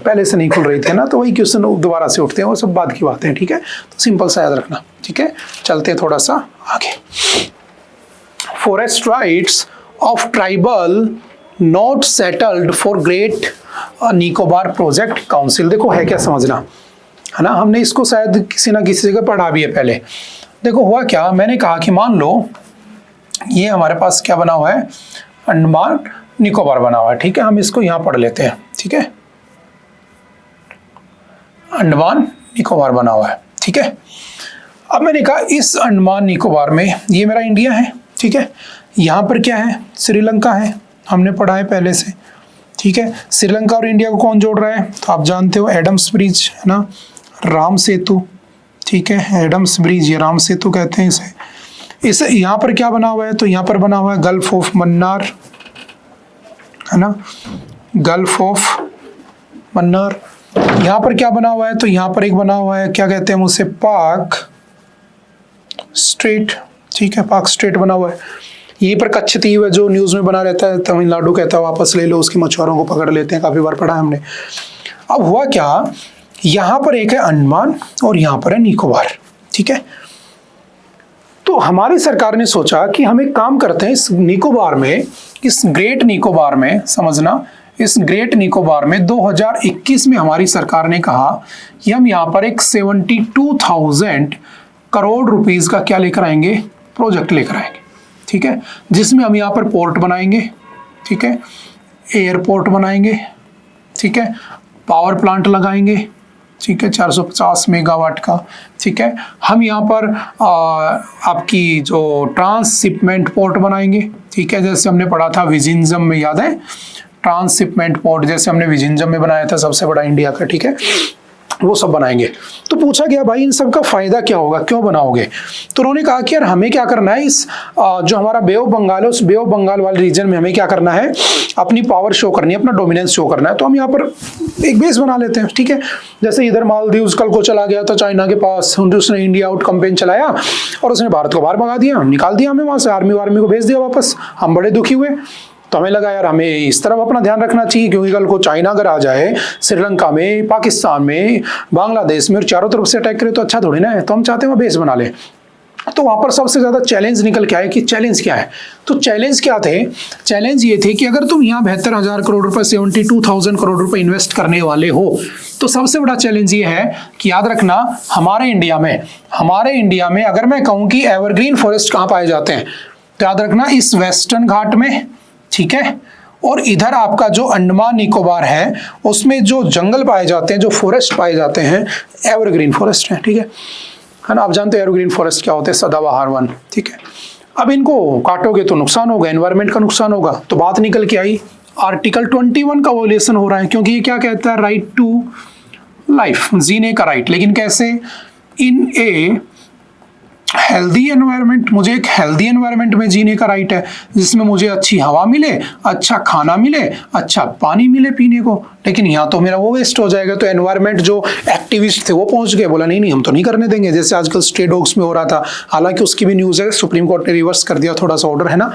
पहले से नहीं खुल रही थी ना, तो वही क्वेश्चन दोबारा से उठते हैं, वो सब बात की बातें हैं। ठीक है, तो सिंपल सा याद रखना। ठीक है, चलते हैं थोड़ा सा आगे। Forest rights of tribal not settled for great Nicobar project council. देखो है क्या समझना, है ना, हमने इसको शायद किसी ना किसी जगह पढ़ा भी है पहले। देखो हुआ क्या, मैंने कहा कि मान लो ये हमारे पास क्या बना हुआ है, अंडमान निकोबार बना हुआ है। ठीक है, हम इसको यहाँ पढ़ लेते हैं। ठीक है, अंडमान निकोबार बना हुआ है। ठीक है, अब मैंने कहा इस अंडमान निकोबार में ये मेरा इंडिया है। ठीक है, यहाँ पर क्या है, श्रीलंका है, हमने पढ़ा है पहले से। ठीक है, श्रीलंका और इंडिया को कौन जोड़ रहा है, तो आप जानते हो एडम्स ब्रिज, है ना, राम सेतु। ठीक है, एडम्स ब्रिज, ये राम सेतु कहते हैं इसे। यहाँ पर क्या बना हुआ है, तो यहाँ पर बना हुआ है गल्फ ऑफ मन्नार, है ना, गल्फ ऑफ मन्नार। यहाँ पर क्या बना हुआ है, तो यहाँ पर एक बना हुआ है, क्या कहते हैं उसे, पाक स्ट्रेट। ठीक है, पाक स्ट्रेट बना हुआ है। यहीं पर कच्छ द्वीप है जो न्यूज़ में बना रहता है, तमिलनाडु कहता है वापस ले लो, उसके मछुआरों को पकड़ लेते हैं, काफ़ी बार पढ़ा है हमने। अब हुआ क्या, यहाँ पर एक है अंडमान और यहाँ पर है निकोबार। ठीक है, तो हमारी सरकार ने सोचा कि हम एक काम करते हैं, इस निकोबार में, इस ग्रेट निकोबार में, समझना, इस ग्रेट निकोबार में 2021 में हमारी सरकार ने कहा कि हम यहाँ पर एक 72,000 करोड़ रुपीस का क्या लेकर आएंगे, प्रोजेक्ट लेकर आएंगे। ठीक है, जिसमें हम यहाँ पर पोर्ट बनाएंगे, ठीक है, एयरपोर्ट बनाएंगे, ठीक है, पावर प्लांट लगाएंगे, ठीक है, 450 मेगावाट का। ठीक है, हम यहाँ पर आपकी जो ट्रांसशिपमेंट पोर्ट बनाएंगे। ठीक है, जैसे हमने पढ़ा था विजिंजम में, याद है, ट्रांसशिपमेंट पोर्ट जैसे हमने विजिंजम में बनाया था, सबसे बड़ा इंडिया का। ठीक है, वो सब बनाएंगे। तो पूछा गया भाई इन सब का फायदा क्या होगा, क्यों बनाओगे, तो उन्होंने कहा कि यार हमें क्या करना है, इस जो हमारा बे ऑफ बंगाल है, उस बे ऑफ बंगाल वाले रीजन में हमें क्या करना है, अपनी पावर शो करनी है, अपना डोमिनेंस शो करना है। तो हम यहाँ पर एक बेस बना लेते हैं। ठीक है, जैसे इधर मालदीव्स कल को चला गया था चाइना के पास, उसने इंडिया आउट कैंपेन चलाया और उसने भारत को बाहर भगा दिया, निकाल दिया हमें वहां से, आर्मी को भेज दिया वापस। हम बड़े दुखी हुए, तो हमें लगा यार हमें इस तरफ अपना ध्यान रखना चाहिए, क्योंकि कल को चाइना अगर आ जाए श्रीलंका में, पाकिस्तान में, बांग्लादेश में और चारों तरफ से अटैक करे तो अच्छा थोड़ी ना है। तो हम चाहते हैं वहाँ बेस बना ले। तो वहां पर सबसे ज्यादा चैलेंज निकल के आए कि चैलेंज क्या है, तो चैलेंज क्या थे, चैलेंज ये थे कि अगर तुम यहाँ 72,000 करोड़ रुपए, 72,000 करोड़ रुपए इन्वेस्ट करने वाले हो, तो सबसे बड़ा चैलेंज ये है कि याद रखना हमारे इंडिया में अगर मैं कहूँ कि एवरग्रीन फॉरेस्ट कहाँ पाए जाते हैं, तो याद रखना इस वेस्टर्न घाट में। ठीक है, और इधर आपका जो अंडमान निकोबार है उसमें जो जंगल पाए जाते हैं, जो फॉरेस्ट पाए जाते हैं, एवरग्रीन फॉरेस्ट है। ठीक है ना, आप जानते हैं एवरग्रीन फॉरेस्ट क्या होते हैं, सदाबहार वन। ठीक है, अब इनको काटोगे तो नुकसान होगा, एनवायरमेंट का नुकसान होगा। तो बात निकल के आई आर्टिकल 21 का वोलेशन हो रहा है, क्योंकि ये क्या कहता है, राइट टू लाइफ, जीने का राइट। लेकिन कैसे, इन ए हेल्दी एनवायरनमेंट, मुझे एक हेल्दी एनवायरनमेंट में जीने का राइट है, जिसमें मुझे अच्छी हवा मिले, अच्छा खाना मिले, अच्छा पानी मिले पीने को। लेकिन यहाँ तो मेरा वो वेस्ट हो जाएगा। तो एनवायरनमेंट जो एक्टिविस्ट थे वो पहुंच गए, बोला नहीं नहीं हम तो नहीं करने देंगे, जैसे आजकल स्टे डॉग्स में हो रहा था। हालांकि उसकी भी न्यूज़ है, सुप्रीम कोर्ट ने रिवर्स कर दिया थोड़ा सा ऑर्डर, है ना।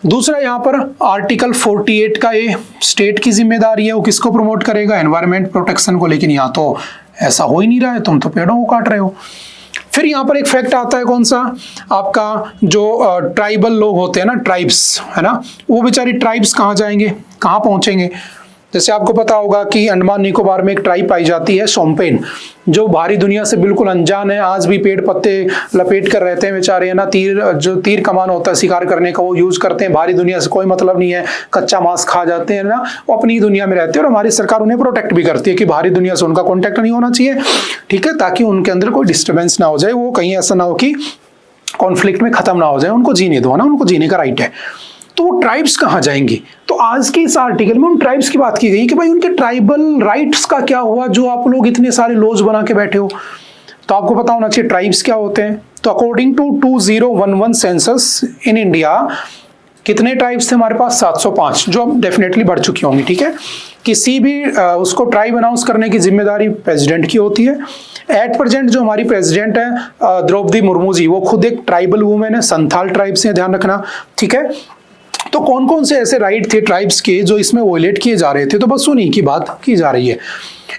दूसरा यहाँ पर आर्टिकल 48 का ये स्टेट की जिम्मेदारी है, वो किसको प्रमोट करेगा, एनवायरनमेंट प्रोटेक्शन को। लेकिन यहाँ तो ऐसा हो ही नहीं रहा है, तुम तो पेड़ों को काट रहे हो। फिर यहाँ पर एक फैक्ट आता है, कौन सा, आपका जो ट्राइबल लोग होते हैं ना, ट्राइब्स, है ना, वो बेचारी ट्राइब्स कहाँ जाएंगे, कहाँ पहुंचेंगे। जैसे आपको पता होगा कि अंडमान निकोबार में एक ट्राइब पाई जाती है सोम्पेन, जो बाहरी दुनिया से बिल्कुल अनजान है, आज भी पेड़ पत्ते लपेट कर रहते हैं बेचारे, है ना। जो तीर कमान होता है शिकार करने का वो यूज करते हैं, बाहरी दुनिया से कोई मतलब नहीं है, कच्चा मांस खा जाते हैं ना, वो अपनी दुनिया में रहते हैं। और हमारी सरकार उन्हें प्रोटेक्ट भी करती है कि बाहरी दुनिया से उनका कॉन्टेक्ट नहीं होना चाहिए, ठीक है, ताकि उनके अंदर कोई डिस्टर्बेंस ना हो जाए, वो कहीं ऐसा ना हो कि कॉन्फ्लिक्ट में खत्म ना हो जाए, उनको जीने दो ना, उनको जीने का राइट है। तो वो ट्राइब्स कहाँ जाएंगे। तो आज के इस आर्टिकल में उन ट्राइब्स की बात की गई कि भाई उनके ट्राइबल राइट्स का क्या हुआ, जो आप लोग इतने सारे लॉज बना के बैठे हो। तो आपको पता होना चाहिए ट्राइब्स क्या होते हैं। तो according to 2011 census in India, कितने ट्राइब्स थे हमारे पास, 705, जो अब डेफिनेटली बढ़ चुकी होंगी, ठीक है। किसी भी उसको ट्राइब अनाउंस करने की जिम्मेदारी प्रेसिडेंट की होती है। एट प्रेजेंट जो हमारी प्रेसिडेंट है द्रौपदी मुर्मू जी, वो खुद एक ट्राइबल वुमेन है, संथाल ट्राइब से, ध्यान रखना, ठीक है। तो कौन कौन से ऐसे राइट थे ट्राइब्स के जो इसमें वोलेट किए जा रहे थे, तो बस उन्हीं की बात की जा रही है।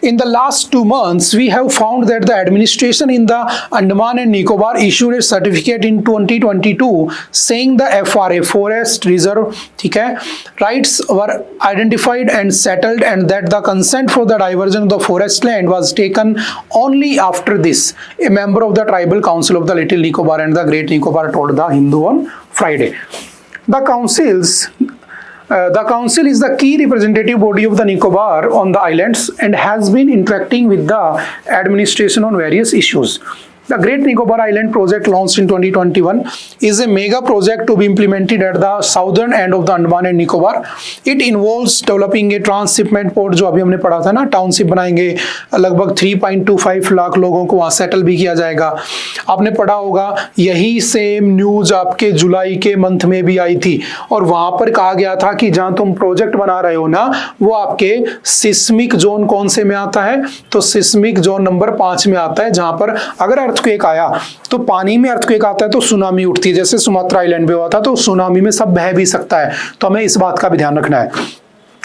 In the last 2 months, we have found that the administration in the Andaman and Nicobar issued a certificate in 2022 saying the FRA Forest Reserve, ठीक है, rights were identified and settled, and that the consent for the diversion of the forest land was taken only after this. A member of the Tribal Council of the Little Nicobar and the Great Nicobar told the Hindu on Friday. The council is the key representative body of the Nicobar on the islands and has been interacting with the administration on various issues. The Great Nicobar Island project, launched in 2021, is a mega project to be implemented at the southern end of the Andaman and Nicobar. It involves developing a transshipment port, जो अभी हमने पढ़ा था ना, township बनाएंगे, लगभग 3.25 लाख लोगों को वहाँ सेटल भी किया जाएगा। आपने पढ़ा होगा, यही सेम न्यूज आपके जुलाई के मंथ में भी आई थी, और वहां पर कहा गया था कि जहां तुम प्रोजेक्ट बना रहे हो ना, वो आपके सिस्मिक जोन कौन से में आता है, तो सिस्मिक जोन नंबर 5 में आता है, जहां पर अगर अर्थक्वेक आया तो पानी में अर्थक्वेक आता है तो सुनामी उठती है, जैसे सुमात्रा आइलैंड पे हुआ था, तो सुनामी में सब बह भी सकता है। तो हमें इस बात का भी ध्यान रखना है।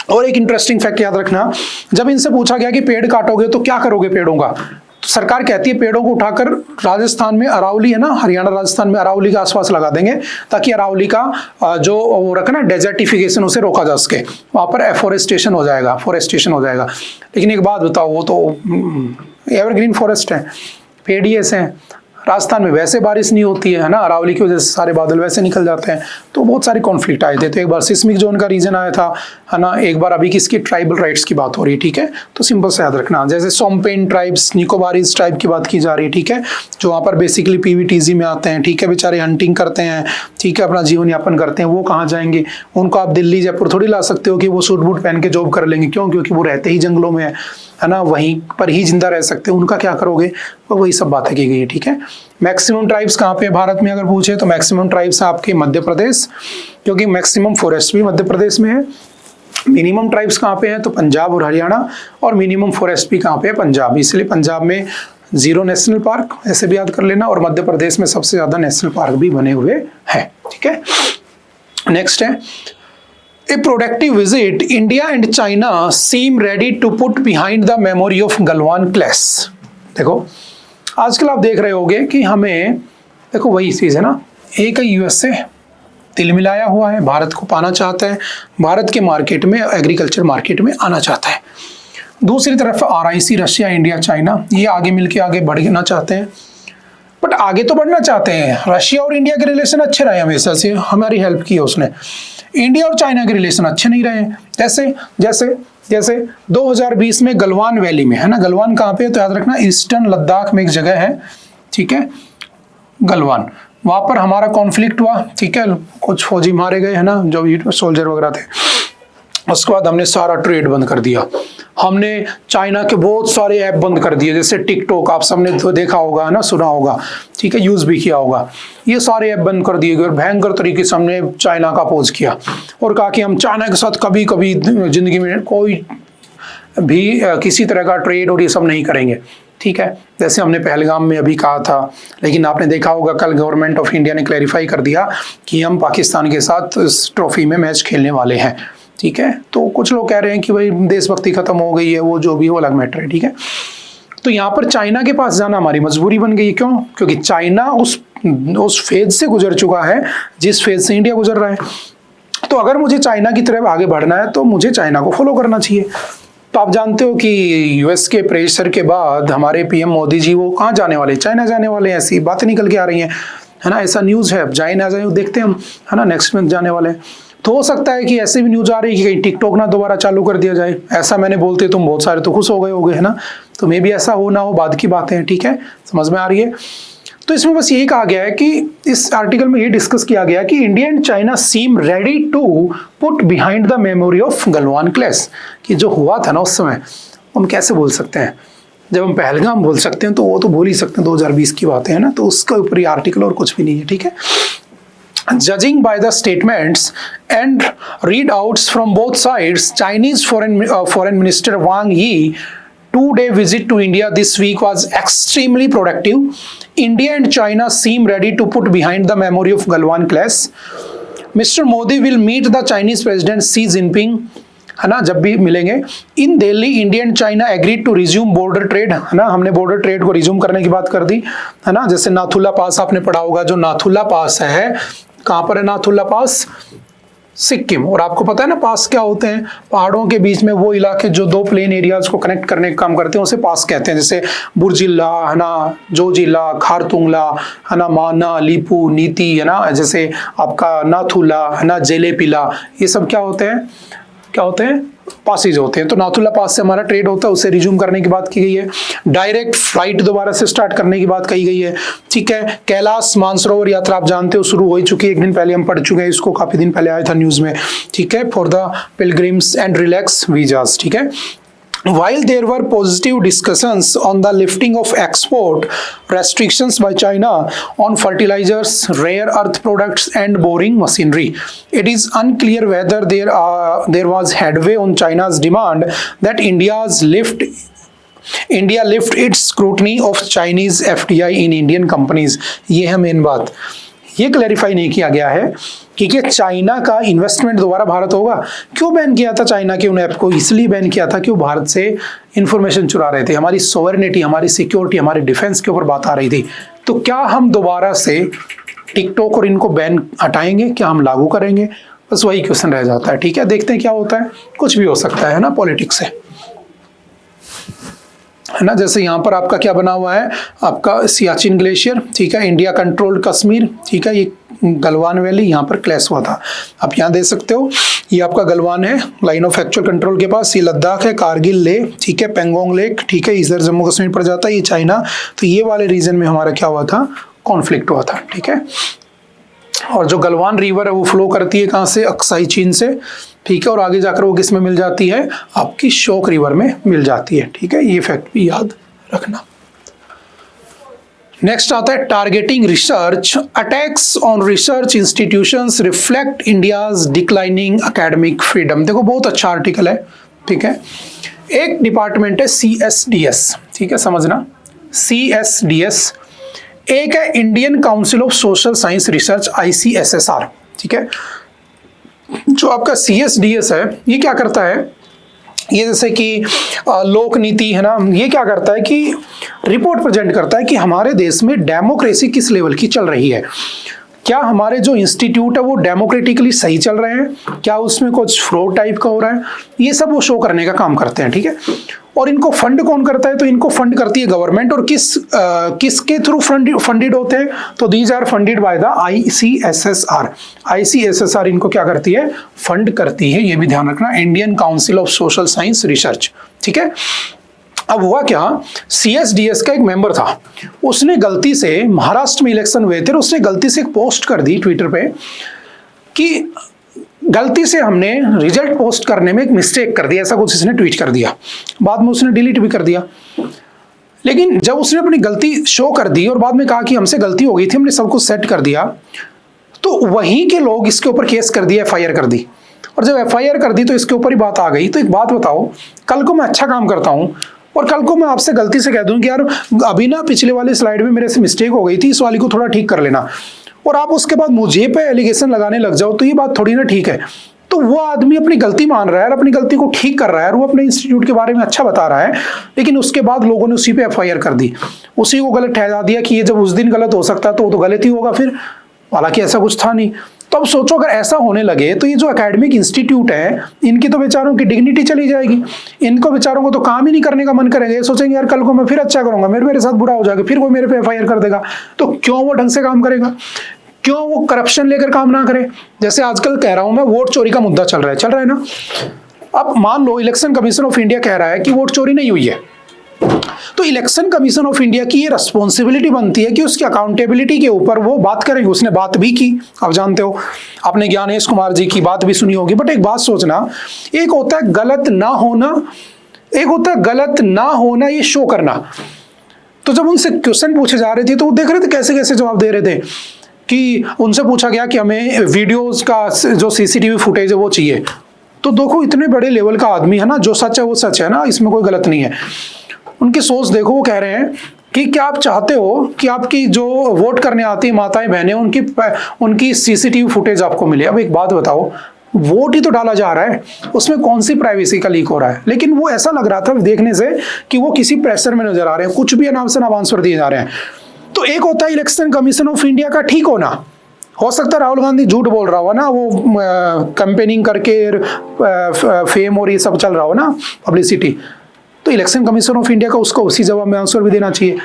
और एक इंटरेस्टिंग फैक्ट याद रखना, जब इनसे पूछा गया कि पेड़ काटोगे तो क्या करोगे पेड़ों का, तो सरकार कहती है पेड़ों को उठाकर राजस्थान में अरावली है ना, हरियाणा राजस्थान में अरावली के आसपास लगा देंगे, ताकि अरावली का जो वो रखा ना डेजर्टिफिकेशन, उसे रोका जा सके, वहां पर एफोरेस्टेशन हो जाएगा, फोरेस्टेशन हो जाएगा। लेकिन एक बात बताओ, वो तो एवरग्रीन फॉरेस्ट है, पेड़ ही ऐसे हैं, राजस्थान में वैसे बारिश नहीं होती है ना, अरावली की वजह से सारे बादल वैसे निकल जाते हैं, तो बहुत सारे कॉन्फ्लिक्ट आए थे। तो एक बार सिस्मिक जोन का रीजन आया था, है ना, एक बार अभी किसकी ट्राइबल राइट्स की बात हो रही है, ठीक है। तो सिंपल से याद रखना, जैसे सोम्पेन ट्राइब्स, निकोबारीज ट्राइब की बात की जा रही है, ठीक है, जो वहाँ पर बेसिकली पीवीटीजी में आते हैं, ठीक है, बेचारे हंटिंग करते हैं, ठीक है, अपना जीवन यापन करते हैं, वो कहाँ जाएंगे, उनको आप दिल्ली जयपुर थोड़ी ला सकते हो कि वो सूट बूट पहन के जॉब कर लेंगे, क्यों, क्योंकि वो रहते ही जंगलों में है ना, वहीं पर ही जिंदा रह सकते हैं, उनका क्या करोगे, वही सब बातें की गई है, ठीक है। मैक्सिमम ट्राइब्स कहाँ पे भारत में अगर पूछे तो मैक्सिमम ट्राइब्स आपके मध्य प्रदेश, क्योंकि मैक्सिमम फॉरेस्ट भी मध्य प्रदेश में है। मिनिमम ट्राइब्स कहाँ पे है, तो पंजाब और हरियाणा, और मिनिमम फॉरेस्ट भी कहाँ पे है, पंजाब। इसलिए पंजाब में 0 नेशनल पार्क, ऐसे भी याद कर लेना, और मध्य प्रदेश में सबसे ज्यादा नेशनल पार्क भी बने हुए हैं, ठीक है। नेक्स्ट है, A productive visit, India and China seem ready to put behind the memory of Galwan clash. देखो आजकल आप देख रहे होगे कि हमें, देखो वही चीज है ना, एक यूएसए दिल मिलाया हुआ है, भारत को पाना चाहता है, भारत के मार्केट में, एग्रीकल्चर मार्केट में आना चाहता है। दूसरी तरफ RIC, रशिया, इंडिया, चाइना, ये आगे मिलके आगे बढ़ना चाहते हैं, बट आगे तो बढ़ना चाहते हैं। रशिया और इंडिया के रिलेशन अच्छे रहे हमेशा से, हमारी हेल्प की है उसने। इंडिया और चाइना के रिलेशन अच्छे नहीं रहे। जैसे 2020 में गलवान वैली में, है ना, गलवान कहाँ पे है, तो याद रखना ईस्टर्न लद्दाख में एक जगह है, ठीक है, गलवान, वहां पर हमारा कॉन्फ्लिक्ट हुआ, ठीक है, कुछ फौजी मारे गए, है ना, जो सोल्जर वगैरह थे। उसके बाद हमने सारा ट्रेड बंद कर दिया, हमने चाइना के बहुत सारे ऐप बंद कर दिए, जैसे टिकटॉक, आप सबने तो देखा होगा ना, सुना होगा, ठीक है, यूज भी किया होगा। ये सारे ऐप बंद कर दिए गए और भयंकर तरीके से हमने चाइना का अपोज किया और कहा कि हम चाइना के साथ कभी कभी जिंदगी में कोई भी किसी तरह का ट्रेड और ये सब नहीं करेंगे, ठीक है, जैसे हमने पहलगाम में अभी कहा था। लेकिन आपने देखा होगा कल गवर्नमेंट ऑफ इंडिया ने क्लैरिफाई कर दिया कि हम पाकिस्तान के साथ इस ट्रॉफी में मैच खेलने वाले हैं, ठीक है। तो कुछ लोग कह रहे हैं कि भाई देशभक्ति खत्म हो गई है, वो जो भी वो अलग मैटर है, ठीक है। तो यहाँ पर चाइना के पास जाना हमारी मजबूरी बन गई। क्यों? क्योंकि चाइना उस फेज से गुजर चुका है जिस फेज से इंडिया गुजर रहा है। तो अगर मुझे चाइना की तरफ आगे बढ़ना है तो मुझे चाइना को फॉलो करना चाहिए। तो आप जानते हो कि यूएस के प्रेशर के बाद हमारे पीएम मोदी जी वो कहाँ जाने वाले, चाइना जाने वाले हैं, ऐसी बातें निकल के आ रही हैं, है ना, ऐसा न्यूज़ है। अब जाए ना जाए देखते हैं हम, है ना, नेक्स्ट मंथ जाने वाले हैं। तो हो सकता है कि ऐसे भी न्यूज़ आ रही है कि कहीं टिकटॉक ना दोबारा चालू कर दिया जाए। ऐसा मैंने बोलते तुम बहुत सारे तो खुश हो गए होगे, है ना। तो मे भी ऐसा हो ना हो, बाद की बातें हैं, ठीक है, समझ में आ रही है। तो इसमें बस यही कहा गया है कि इस आर्टिकल में ये डिस्कस किया गया कि India and China seem ready to put behind the memory of Galwan clash, कि जो हुआ था ना उस समय, हम कैसे भूल सकते हैं। जब हम पहलगाम भूल सकते हैं तो वो तो भूल ही सकते हैं, 2020 की बातें हैं ना। तो उसके ऊपर ये आर्टिकल और कुछ भी नहीं है, ठीक है। Judging by the statements and readouts from both sides, Chinese Foreign Minister Wang Yi 2-day visit to India this week was extremely productive. India and China seem ready to put behind the memory of Galwan clash. Mr. Modi will meet the Chinese President Xi Jinping, है ना, जब भी मिलेंगे। In Delhi India and China agreed to resume border trade, है ना, हमने border trade को resume करने की बात कर दी, है ना। जैसे नाथुला पास आपने पढ़ा होगा, जो नाथुला पास है, कहाँ पर है नाथुला पास? सिक्किम। और आपको पता है ना पास क्या होते हैं? पहाड़ों के बीच में वो इलाके जो दो प्लेन एरियाज को कनेक्ट करने का काम करते हैं उसे पास कहते हैं। जैसे बुर्जिल्ला, है ना, जोजिला, खारतुंगला, है ना, माना, लीपू, नीति, है ना, जैसे आपका नाथुला, है ना, जेलेपिला, ये सब क्या होते हैं? क्या होते हैं? पासेज होते हैं। तो नाथुला पास से हमारा ट्रेड होता है, उसे रिज्यूम करने की बात की गई है। डायरेक्ट फ्लाइट दोबारा से स्टार्ट करने की बात कही गई है, ठीक है। कैलाश मानसरोवर यात्रा आप जानते हो शुरू हो ही चुकी है, एक दिन पहले हम पढ़ चुके हैं इसको, काफी दिन पहले आया था न्यूज में, ठीक है, for the pilgrims and relax visas, ठीक है। While there were positive discussions on the lifting of export restrictions by China on fertilizers, rare earth products, and boring machinery, it is unclear whether there was headway on China's demand that India lift its scrutiny of Chinese FDI in Indian companies. ये है main बात। ये clarify नहीं किया गया है कि क्या चाइना का इन्वेस्टमेंट दोबारा भारत होगा। क्यों बैन किया था चाइना के उन ऐप को? इसलिए बैन किया था कि वो भारत से इंफॉर्मेशन चुरा रहे थे, हमारी सोवरेनिटी, हमारी सिक्योरिटी, हमारी डिफेंस के ऊपर बात आ रही थी। तो क्या हम दोबारा से टिकटॉक और इनको बैन हटाएंगे? क्या हम लागू करेंगे? बस वही क्वेश्चन रह जाता है, ठीक है। देखते हैं क्या होता है, कुछ भी हो सकता है ना पॉलिटिक्स से, है ना। जैसे यहाँ पर आपका क्या बना हुआ है, आपका सियाचिन ग्लेशियर, ठीक है, इंडिया कंट्रोल्ड कश्मीर, ठीक है, ये गलवान वैली, यहाँ पर क्लैश हुआ था। आप यहाँ देख सकते हो, ये आपका गलवान है लाइन ऑफ एक्चुअल कंट्रोल के पास, ये लद्दाख है, कारगिल ले, ठीक है, पेंगोंग लेक, ठीक है, इधर जम्मू कश्मीर पर जाता है, ये चाइना। तो ये वाले रीजन में हमारा क्या हुआ था? कॉन्फ्लिक्ट हुआ था, ठीक है। और जो गलवान रिवर है वो फ्लो करती है कहाँ से? अक्साई चीन से, ठीक है, और आगे जाकर वो किस में मिल जाती है? आपकी शोक रिवर में मिल जाती है, ठीक है। ये फैक्ट भी याद रखना। नेक्स्ट आता है targeting research, attacks on research institutions reflect India's declining academic freedom. देखो बहुत अच्छा आर्टिकल है, ठीक है। एक डिपार्टमेंट है CSDS, ठीक है, समझना, CSDS। एक है Indian council of social science research, ICSSR, ठीक है। जो आपका CSDS है ये क्या करता है? ये जैसे कि लोक नीति है ना, ये क्या करता है कि रिपोर्ट प्रेजेंट करता है कि हमारे देश में डेमोक्रेसी किस लेवल की चल रही है। क्या हमारे जो इंस्टीट्यूट है वो डेमोक्रेटिकली सही चल रहे हैं? क्या उसमें कुछ फ्रॉड टाइप का हो रहा है? ये सब वो शो करने का काम करते हैं, ठीक है। और इनको फंड कौन करता है? तो इनको फंड करती है गवर्नमेंट। और किसके थ्रू फंडेड होते हैं? तो these are funded by the ICSSR। ICSSR इनको क्या करती है? फंड करती है। ये भी ध्यान रखना, Indian council of social science research, ठीक है। अब हुआ क्या, CSDS का एक मेंबर था, उसने गलती से, महाराष्ट्र में इलेक्शन हुए थे, उसने गलती से एक पोस्ट कर दी ट्विटर पे कि गलती से हमने रिजल्ट पोस्ट करने में एक मिस्टेक कर दिया, ऐसा कुछ इसने ट्वीट कर दिया, बाद में उसने डिलीट भी कर दिया। लेकिन जब उसने अपनी गलती शो कर दी और बाद में कहा कि हमसे गलती हो गई थी, हमने सब कुछ सेट कर दिया, तो वहीं के लोग इसके ऊपर केस कर दिया, FIR कर दी। और जब FIR कर दी तो इसके ऊपर ही बात आ गई। तो एक बात बताओ, कल को मैं अच्छा काम करता हूं और कल को मैं आपसे गलती से कह दूं कि यार अभी ना पिछले वाली स्लाइड में मेरे से मिस्टेक हो गई थी, इस वाली को थोड़ा ठीक कर लेना, और आप उसके बाद मुझे पे एलिगेशन लगाने लग जाओ, तो ये बात थोड़ी ना ठीक है। तो वो आदमी अपनी गलती मान रहा है और अपनी गलती को ठीक कर रहा है और वो अपने इंस्टीट्यूट के बारे में अच्छा बता रहा है, लेकिन उसके बाद लोगों ने उसी पे FIR कर दी, उसी को गलत ठहरा दिया कि ये जब उस दिन गलत हो सकता तो वो तो गलत ही होगा फिर, हालांकि ऐसा कुछ था नहीं। तो अब सोचो अगर ऐसा होने लगे तो ये जो एकेडमिक इंस्टीट्यूट है, इनकी तो बेचारों की डिग्निटी चली जाएगी, इनको बेचारों को तो काम ही नहीं करने का मन करेगा। ये सोचेंगे यार कल को मैं फिर अच्छा करूंगा, मेरे साथ बुरा हो जाएगा, फिर वो मेरे पे FIR कर देगा। तो क्यों वो ढंग से काम करेगा, क्यों वो करप्शन लेकर काम ना करे। जैसे आजकल कह रहा हूं मैं, वोट चोरी का मुद्दा चल रहा है ना। अब मान लो इलेक्शन कमीशन ऑफ इंडिया कह रहा है कि वोट चोरी नहीं हुई है, तो इलेक्शन कमीशन ऑफ इंडिया की ये रिस्पॉन्सिबिलिटी बनती है कि उसकी अकाउंटेबिलिटी के ऊपर वो बात करेंगे। उसने बात भी की, आप जानते हो, आपने ज्ञानेश कुमार जी की बात भी सुनी होगी। बट एक बात सोचना, एक होता है गलत ना होना, एक होता है गलत ना होना ये शो करना। तो जब उनसे क्वेश्चन पूछे जा रहे थे तो वो देख रहे थे कैसे कैसे जवाब दे रहे थे कि उनसे पूछा गया कि हमें वीडियोस का जो CCTV फुटेज है वो चाहिए। तो देखो इतने बड़े लेवल का आदमी है ना, जो सच है वो सच है ना, इसमें कोई गलत नहीं है। उनकी सोच देखो, वो कह रहे हैं कि क्या आप चाहते हो कि आपकी जो वोट करने आती है माताएं बहनें, उनकी CCTV फुटेज आपको मिले। अब एक बात बताओ, वोट ही तो डाला जा रहा है, उसमें कौन सी प्राइवेसी का लीक हो रहा है। लेकिन वो ऐसा लग रहा था देखने से कि वो किसी प्रेशर में नजर आ रहे हैं, कुछ भी अनाप शनाप आंसर दिए जा रहे हैं। तो एक होता है इलेक्शन कमीशन ऑफ इंडिया का ठीक होना, हो सकता है राहुल गांधी झूठ बोल रहा हो ना, वो कैंपेनिंग करके फेम और ये सब चल रहा हो ना, पब्लिसिटी, तो इलेक्शन कमीशन ऑफ इंडिया का उसको उसी जवाब में आंसर भी देना चाहिए।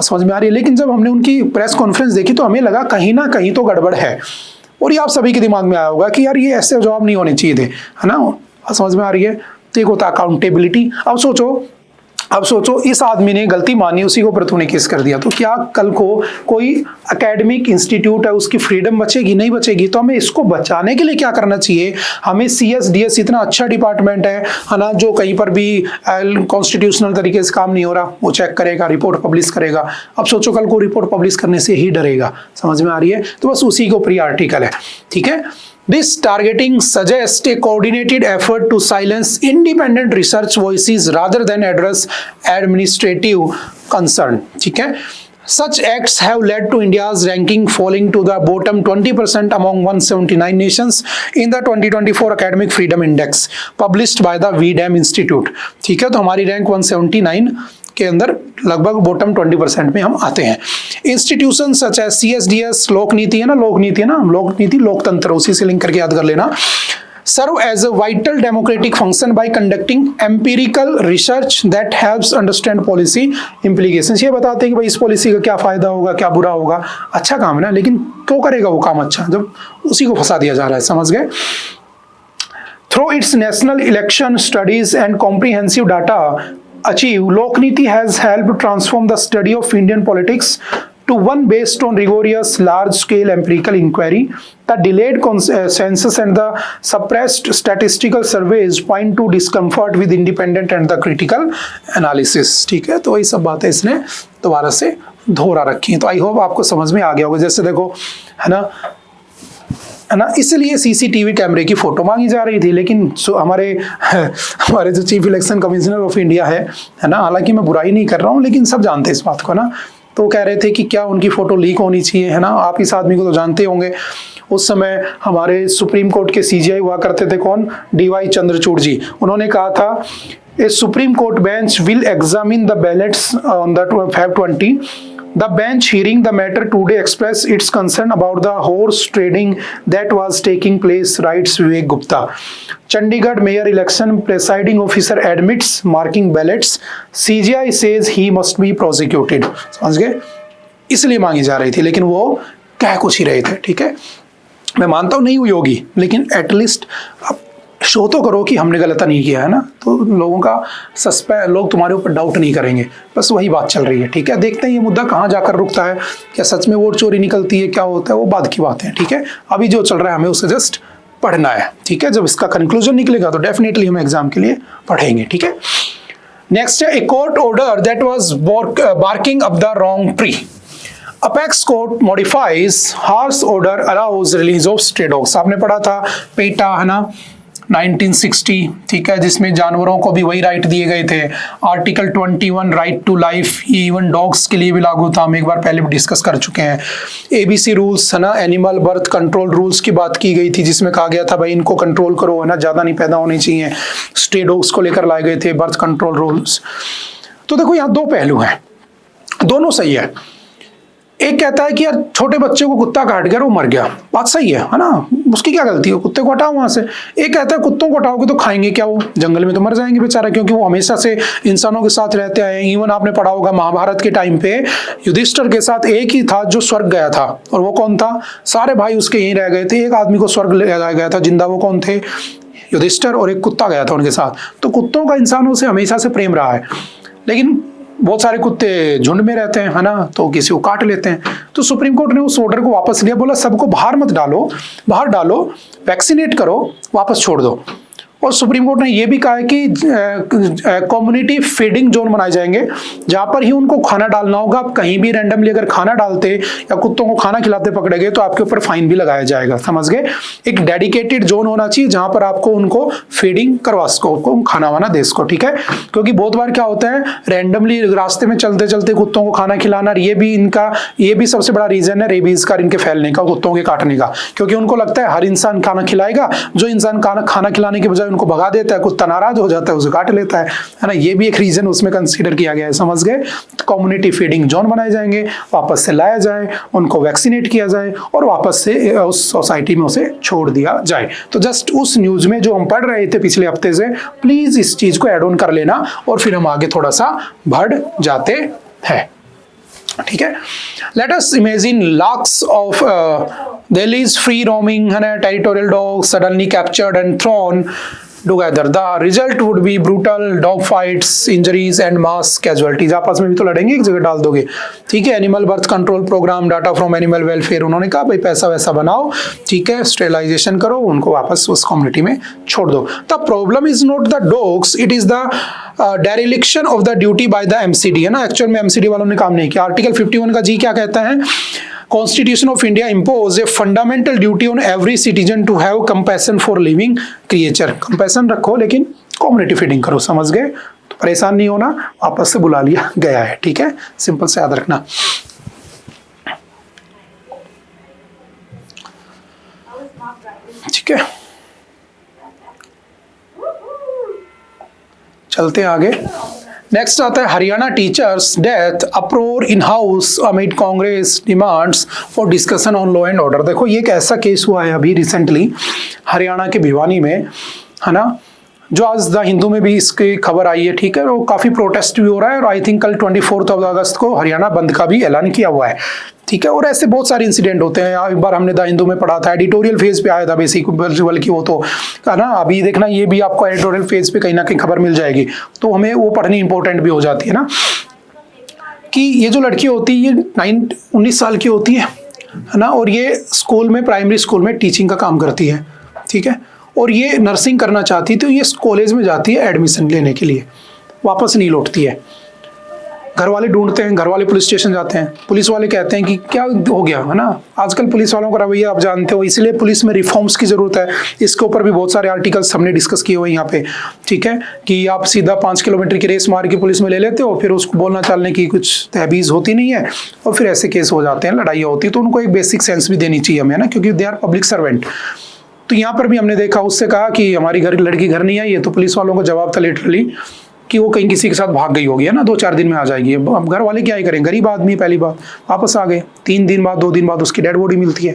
समझ में आ रही है। लेकिन जब हमने उनकी प्रेस कॉन्फ्रेंस देखी तो हमें लगा कहीं ना कहीं तो गड़बड़ है, और ये आप सभी के दिमाग में आया होगा कि यार ये ऐसे जवाब नहीं होने चाहिए थे, है ना। समझ में आ रही है। तो एक होता है अकाउंटेबिलिटी। अब सोचो इस आदमी ने गलती मानी, उसी को ऊपर तूने केस कर दिया, तो क्या कल को कोई एकेडमिक इंस्टीट्यूट है उसकी फ्रीडम बचेगी? नहीं बचेगी। तो हमें इसको बचाने के लिए क्या करना चाहिए? हमें CSDS इतना अच्छा डिपार्टमेंट है ना, जो कहीं पर भी कॉन्स्टिट्यूशनल तरीके से काम नहीं हो रहा वो चेक करेगा, रिपोर्ट पब्लिश करेगा। अब सोचो कल को रिपोर्ट पब्लिश करने से ही डरेगा। समझ में आ रही है। तो बस उसी के ऊपर ही आर्टिकल है, ठीक है। This targeting suggests a coordinated effort to silence independent research voices rather than address administrative concern. ठीक है। Such acts have led to India's ranking falling to the bottom 20% among 179 nations in the 2024 Academic Freedom Index published by the VDAM Institute. ठीक है, तो हमारी rank 179 के अंदर लगभग bottom 20% में हम आते हैं। इंस्टीट्यूशन सच है CSDS, लोक नीति है ना, लोक नीति लोकतंत्र, उसी से लिंक करके याद कर लेना। Serve as a vital democratic function by conducting empirical research that helps understand policy implications. ये बताते हैं कि भाई इस पॉलिसी का क्या फायदा होगा, क्या बुरा होगा। अच्छा काम है ना, लेकिन क्यों करेगा वो काम अच्छा जब उसी को फंसा दिया जा रहा है। समझ गए। Through it's national election studies and comprehensive data achieve, Lokniti has helped transform the study of Indian politics to one based on rigorous, large-scale empirical inquiry. The delayed census and the suppressed statistical surveys point to discomfort with independent and the critical analysis. ठीक है, तो वही सब बातें इसने दोबारा से दोहरा रखी हैं। तो आई होप आपको समझ में आ गया होगा। जैसे देखो, है ना, इसलिए CCTV कैमरे की फोटो मांगी जा रही थी, लेकिन हमारे जो chief election commissioner of India है ना, हालांकि मैं बुराई नहीं कर रहा हूँ, लेकिन सब जानते हैं इस बात को ना, तो कह रहे थे कि क्या उनकी फोटो लीक होनी चाहिए, है ना। आप इस आदमी को तो जानते होंगे। उस समय हमारे सुप्रीम कोर्ट के CJI हुआ करते थे, कौन? DY चंद्रचूड़ जी। उन्होंने कहा था a supreme court bench will examine the ballets on the Feb 20। The bench hearing the matter today expressed its concern about the horse trading that was taking place, writes Vivek Gupta. Chandigarh mayor election presiding officer admits marking ballots. CJI says he must be prosecuted. समझ गए? इसलिए मांगी जा रही थी, लेकिन वो कह कुछ ही रहे थे। ठीक है, मैं मानता हूँ नहीं हुई होगी, लेकिन एटलीस्ट शो तो करो कि हमने गलत नहीं किया, है ना। तो लोगों का लोग तुम्हारे ऊपर डाउट नहीं करेंगे। बस वही बात चल रही है। ठीक है, देखते हैं ये मुद्दा कहाँ जाकर रुकता है। क्या सच में वोट चोरी निकलती है, क्या होता है, वो बाद की बात है। ठीक है, अभी जो चल रहा है हमें उसे जस्ट पढ़ना है, ठीक है। जब इसका कंक्लूजन निकलेगा तो डेफिनेटली हम एग्जाम के लिए पढ़ेंगे, ठीक है। नेक्स्ट है, a court order that was barking up the wrong tree. Apex court modifies harsh order allows release of stray dogs. आपने पढ़ा था पेटा, है ना, 1960, ठीक है, जिसमें जानवरों को भी वही राइट दिए गए थे। आर्टिकल 21 राइट टू लाइफ, ये इवन डॉग्स के लिए भी लागू था, हम एक बार पहले भी डिस्कस कर चुके हैं। ABC रूल्स, है ना, एनिमल बर्थ कंट्रोल रूल्स की बात की गई थी, जिसमें कहा गया था भाई इनको कंट्रोल करो, है ना, ज़्यादा नहीं पैदा होनी चाहिए। स्ट्रे डॉग्स को लेकर लाए गए थे बर्थ कंट्रोल रूल्स। तो देखो यहाँ दो पहलू हैं, दोनों सही है। एक कहता है कि यार छोटे बच्चे को कुत्ता काट गया, वो मर गया, बात सही है ना, उसकी क्या गलती है, कुत्ते को हटाओ वहां से। एक कहता है कुत्तों को हटाओगे तो खाएंगे क्या, वो जंगल में तो मर जाएंगे बेचारा, क्योंकि वो हमेशा से इंसानों के साथ रहते आए। इवन आपने पढ़ा होगा महाभारत के टाइम पे युधिष्ठिर के साथ एक ही था जो स्वर्ग गया था, और वो कौन था, सारे भाई उसके यहीं रह गए थे, एक आदमी को स्वर्ग ले जाया गया था जिंदा, वो कौन थे, युधिष्ठिर, और एक कुत्ता गया था उनके साथ। तो कुत्तों का इंसानों से हमेशा से प्रेम रहा है, लेकिन बहुत सारे कुत्ते झुंड में रहते हैं, है ना, तो किसी को काट लेते हैं। तो सुप्रीम कोर्ट ने उस ऑर्डर को वापस लिया, बोला सबको बाहर मत डालो, बाहर डालो, वैक्सीनेट करो, वापस छोड़ दो। और सुप्रीम कोर्ट ने यह भी कहा है कि कम्युनिटी फीडिंग जोन बनाए जाएंगे, जहां पर ही उनको खाना डालना होगा। आप कहीं भी रैंडमली अगर खाना डालते या कुत्तों को खाना खिलाते पकड़े गए तो आपके ऊपर फाइन भी लगाया जाएगा, समझ गए। एक डेडिकेटेड जोन होना चाहिए जहां पर आपको उनको फीडिंग करवा सको, खाना वाना दे सको, ठीक है। क्योंकि बहुत बार क्या होता है, रैंडमली रास्ते में चलते चलते कुत्तों को खाना खिलाना, ये भी सबसे बड़ा रीजन है रेबीज का, इनके फैलने का, कुत्तों के काटने का। क्योंकि उनको लगता है हर इंसान खाना खिलाएगा, जो इंसान खाना खिलाने के बजाय उनको भगा देता है, कुत्ता नाराज हो जाता है, उसे काट लेता है ना। ये भी एक रीजन उसमें कंसीडर किया गया है, समझ गए। कम्युनिटी फीडिंग जोन बनाए जाएंगे, वापस से लाया जाए, उनको वैक्सीनेट किया जाए और वापस से उस सोसाइटी में उसे छोड़ दिया जाए। तो जस्ट उस न्यूज में जो हम पढ़ रहे थे पिछले हफ्ते से, प्लीज इस चीज को ऐड ऑन कर लेना और फिर हम आगे थोड़ा सा बढ़ जाते हैं, ठीक है। Let us imagine lakhs of Delhi's free roaming territorial dogs suddenly captured and thrown together. The result would be brutal dog fights, injuries and mass casualties. आपस में भी तो लड़ेंगे, एक जगह डाल दोगे, ठीक है। Animal birth control programme, data from animal welfare, उन्होंने कहा भाई पैसा वैसा बनाओ, ठीक है, स्टेरिलाइजेशन करो, उनको वापस उस कम्युनिटी में छोड़ दो। The problem is not the dogs, it is the dereliction of the duty by the MCD, है ना। एक्चुअल में MCD वालों ने काम नहीं किया। आर्टिकल 51 का जी क्या कहता है, Constitution of India impose a fundamental duty on every citizen to have compassion for living creature. compassion रखो लेकिन community feeding करो, समझ गए। तो परेशान नहीं होना, वापस से बुला लिया गया है, ठीक है, सिंपल से याद रखना, ठीक है। चलते हैं आगे। नेक्स्ट आता है Haryana teachers death अप्रोर in house amid Congress demands for discussion on law and order. देखो ये एक ऐसा केस हुआ है अभी रिसेंटली हरियाणा के भिवानी में, है ना, जो आज द हिंदू में भी इसकी खबर आई है, ठीक है। और काफी प्रोटेस्ट भी हो रहा है, और आई थिंक कल 24 अगस्त को हरियाणा बंद का भी ऐलान किया हुआ है, ठीक है। और ऐसे बहुत सारे इंसिडेंट होते हैं। एक बार हमने द हिंदू में पढ़ा था, एडिटोरियल फेज पे आया था बेसिक, बल्कि वो तो है ना, अभी देखना ये भी आपको एडिटोरियल फेज पे कहीं ना कहीं खबर मिल जाएगी, तो हमें वो पढ़नी इंपॉर्टेंट भी हो जाती है ना। कि ये जो लड़की होती है ये 19 साल की होती है ना, और ये स्कूल में, प्राइमरी स्कूल में टीचिंग का काम करती है, ठीक है। और ये नर्सिंग करना चाहती, तो ये कॉलेज में जाती है एडमिशन लेने के लिए, वापस नहीं लौटती है। घर वाले ढूंढते हैं, घर वाले पुलिस स्टेशन जाते हैं, पुलिस वाले कहते हैं कि क्या हो गया, है ना। आजकल पुलिस वालों का रवैया आप जानते हो, इसलिए पुलिस में रिफॉर्म्स की जरूरत है। इसके ऊपर भी बहुत सारे आर्टिकल्स हमने डिस्कस किए हुए यहाँ पे, ठीक है। कि आप सीधा 5 किलोमीटर की रेस मार के पुलिस में ले लेते हो, फिर उसको बोलना चालने की कुछ तहबीज होती नहीं है, और फिर ऐसे केस हो जाते हैं, लड़ाइयाँ होती है। तो उनको एक बेसिक सेंस भी देनी चाहिए हमें ना, क्योंकि दे आर पब्लिक सर्वेंट। तो यहाँ पर भी हमने देखा, उससे कहा कि हमारी लड़की घर नहीं आई है, तो पुलिस वालों का जवाब था लिटरली कि वो कहीं किसी के साथ भाग गई होगी, है ना, 2-4 दिन में आ जाएगी। अब घर वाले क्या ही करें, गरीब आदमी पहली बात, वापस आ गए। 3 दिन बाद, 2 दिन बाद उसकी डेड बॉडी मिलती है।